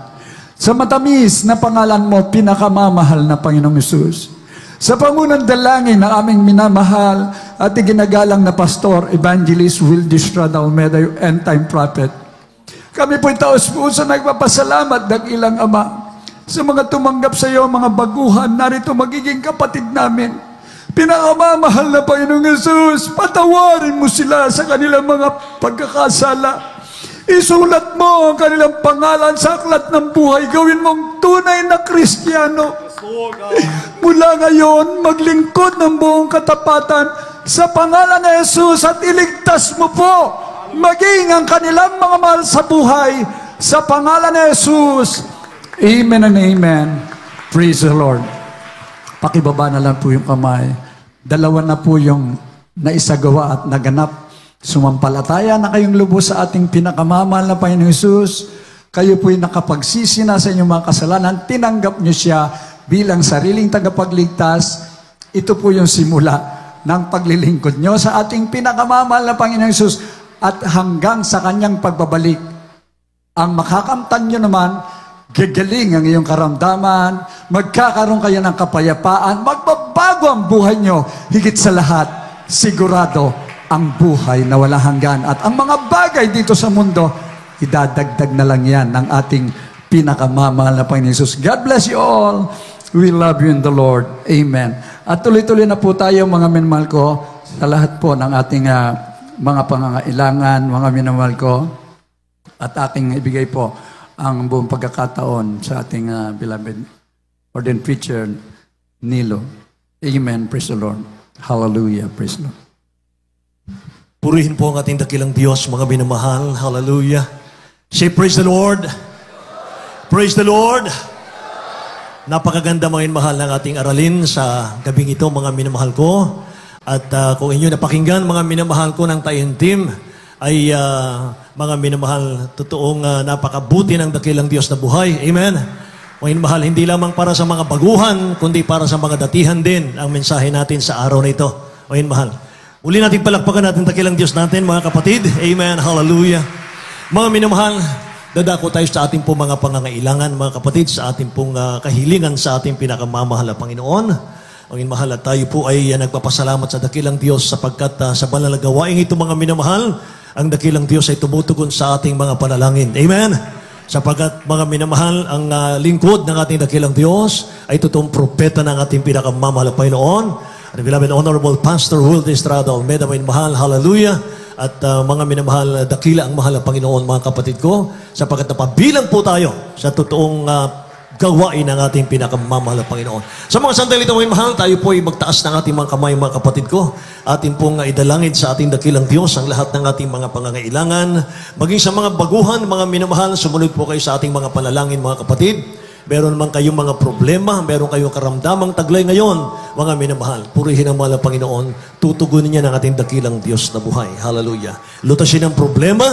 Sa matamis na pangalan mo, pinakamamahal na Panginoong Hesus. Sa pamunang dalangin ng aming minamahal at iginagalang na Pastor, Evangelist Wildy Estrada Olmeda, yung end-time prophet. Kami po'y taos-puso nagpapasalamat, dakilang Ama, sa mga tumanggap sa iyo, mga baguhan, narito magiging kapatid namin. Pinakamamahal na Panginoong Yesus, patawarin mo sila sa kanilang mga pagkakasala. Isulat mo ang kanilang pangalan sa aklat ng buhay. Gawin mong tunay na Kristiyano. Mula ngayon, maglingkod ng buong katapatan sa pangalan ng Yesus at iligtas mo po maging ang kanilang mga mahal sa buhay sa pangalan ng Yesus. Amen and amen. Praise the Lord. Pakibaba na lang po yung kamay. Dalawa na po yung naisagawa at naganap. Sumampalataya na kayong lubos sa ating pinakamamahal na Panginoong Hesus. Kayo po'y nakapagsisi na sa inyong mga kasalanan. Tinanggap niyo siya bilang sariling tagapagligtas. Ito po yung simula ng paglilingkod niyo sa ating pinakamamahal na Panginoong Hesus. At hanggang sa kanyang pagbabalik, ang makakamtan niyo naman, gagaling ang iyong karamdaman, magkakaroon kayo ng kapayapaan, magbabago ang buhay niyo. Higit sa lahat, sigurado, ang buhay na wala hanggan. At ang mga bagay dito sa mundo, idadagdag na lang yan ng ating pinakamamahal na Panginoon Hesus. God bless you all. We love you in the Lord. Amen. At tuloy-tuloy na po tayo, mga minamahal ko, sa lahat po ng ating mga pangangailangan, mga minamahal ko. At aking ibigay po ang buong pagkakataon sa ating beloved ordained preacher, Nilo. Amen. Praise the Lord. Hallelujah. Praise the Lord. Purihin po ang ating dakilang Diyos, mga minamahal. Hallelujah. Say, praise the Lord. Praise the Lord. Napakaganda, mga minamahal, ng ating aralin sa gabing ito, mga minamahal ko. At kung inyo napakinggan, mga minamahal ko ng Tayon Team, ay mga minamahal, totoong napakabuti ng dakilang Diyos na buhay. Amen. Mga minamahal, hindi lamang para sa mga baguhan, kundi para sa mga datihan din ang mensahe natin sa araw na ito. Mga minamahal, uli natin palakpakan natin dakilang Diyos natin, mga kapatid. Amen. Hallelujah. Mga minamahal, dadako tayo sa ating pong mga pangangailangan, mga kapatid, sa ating pong kahilingan sa ating pinakamamahal na Panginoon. Ang minamahal, at tayo po ay nagpapasalamat sa dakilang Diyos sapagkat sa banal na gawain ito, mga minamahal, ang dakilang Diyos ay tumutugon sa ating mga panalangin. Amen. Sapagkat, mga minamahal, ang lingkod ng ating dakilang Diyos ay totoong propeta ng ating pinakamamahal na Panginoon. At beloved Honorable Pastor Will Estrada Almeida, mga minamahal, hallelujah. At mga minamahal, dakila ang mahal na Panginoon, mga kapatid ko, sapagkat napabilang po tayo sa totoong gawain ng ating pinakamamahal na Panginoon. Sa mga sandali ito, mga minamahal, tayo po ay magtaas ng ating mga kamay, mga kapatid ko. Atin pong idalangin sa ating dakilang Diyos ang lahat ng ating mga pangangailangan. Maging sa mga baguhan, mga minamahal, sumunod po kayo sa ating mga panalangin, mga kapatid. Meron man kayong mga problema, meron kayong karamdamang taglay ngayon, mga minamahal, purihin ang mahal na Panginoon, tutugunin niya ng ating dakilang Diyos na buhay. Hallelujah. Lutasin ang problema,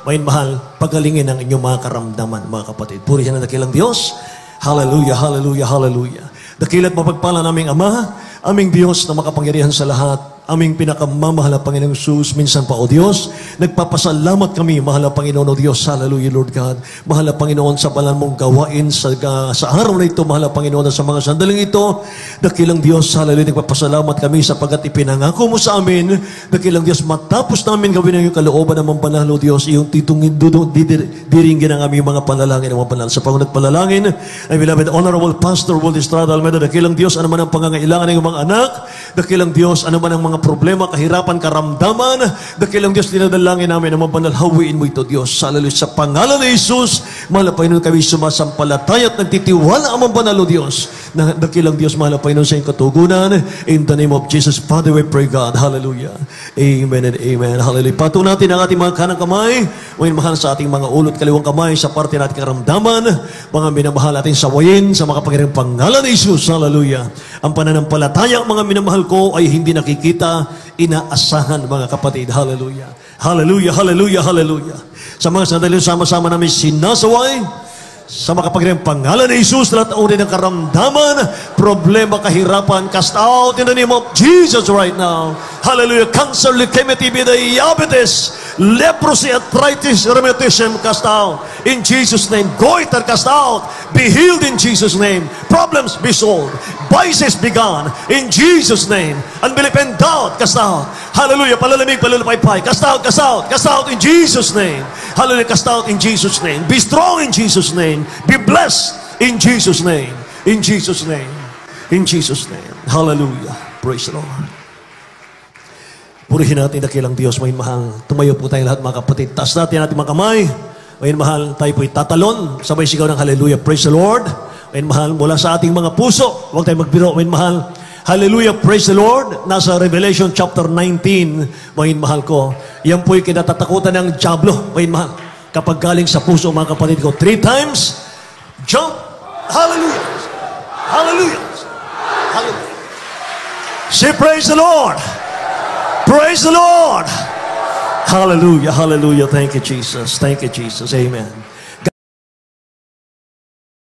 mga minamahal, pagalingin ang inyong mga karamdaman, mga kapatid. Purihin ang dakilang Diyos. Hallelujah, hallelujah, hallelujah. Dakilat mapagpala naming Ama, aming Diyos na makapangyarihan sa lahat, aming pinakamamahal na Panginoong Jesus, minsan pa, O Diyos, nagpapasalamat kami, mahal na Panginoon, O Diyos, hallelujah, Lord God. Mahal na Panginoon, sa banal mong gawain sa araw na ito, mahal na Panginoon, sa mga sandaling ito, dakilang Diyos, hallelujah, nagpapasalamat kami sapagat ipinangako mo sa amin, dakilang Diyos, matapos namin gawin ang iyong kalooban ng mga banal, O Diyos, iyong titungin, diringgin ang aming mga panalangin, ang mga banal. Sa pangunat panalangin, ay beloved Honorable Pastor Will Estrada Almeida, dakilang Diyos, ano man ang pangangailangan ng mga anak, dakilang Diyos, ano man ang mga problema, kahirapan, karamdaman, dakilang Diyos, dinadalangin namin ang mga banal, hawiin mo ito, Diyos. Hallelujah. Sa pangalan ni Jesus, mahal na Panginoon, kami sumasampalataya at nagtitiwala ang mga banal, O Diyos, na dakilang Diyos, mahal na Panginoon, sa iyong katugunan. In the name of Jesus, Father, we pray, God. Hallelujah. Amen and amen. Hallelujah. Pato natin ang ating mga kanang kamay, ngayon mahal sa ating mga ulot, kaliwang kamay, sa parte natin karamdaman, mga minamahal natin sawayin, sa makapangyarihang pangalan ni Jesus. Hallelujah. Ang pananampalataya, mga minamahal ko, ay hindi nakikita, inaasahan, mga kapatid. Hallelujah. Hallelujah, hallelujah, hallelujah. Sa mga sandali, sama-sama namin sinasaway sa makapangyarihang pangalan ni Jesus, lahat ng uri ng karamdaman, problema, kahirapan, cast out in the name of Jesus right now. Hallelujah. Cancer, leukemia, TB, diabetes, leprosy, arthritis, rheumatism, cast out in Jesus' name. Goiter, cast out. Be healed in Jesus' name. Problems, be solved. Vices, be gone in Jesus' name. Unbelief and doubt, cast out. Hallelujah. Palalamig, palalapaypay. Cast out, cast out, cast out in Jesus' name. Hallelujah. Cast out in Jesus' name. Be strong in Jesus' name. Be blessed in Jesus' name. In Jesus' name. In Jesus' name. Hallelujah. Praise the Lord. Purihin natin dakilang Diyos, may mahal. Tumayo po tayo lahat mga kapatid. Taas natin ating mga kamay. May mahal, tayo po'y tatalon. Sabay sigaw ng hallelujah. Praise the Lord. May mahal, mula sa ating mga puso. Huwag tayo magbiro. May mahal. Hallelujah. Praise the Lord. Nasa Revelation chapter 19. May mahal ko. Yan po'y kinatatakutan ng diablo. May mahal. Kapag galing sa puso mga kapatid ko, 3 times, jump. Hallelujah. Hallelujah. Hallelujah. Say praise the Lord. Praise the Lord. Hallelujah. Hallelujah. Thank you, Jesus. Thank you, Jesus. Amen.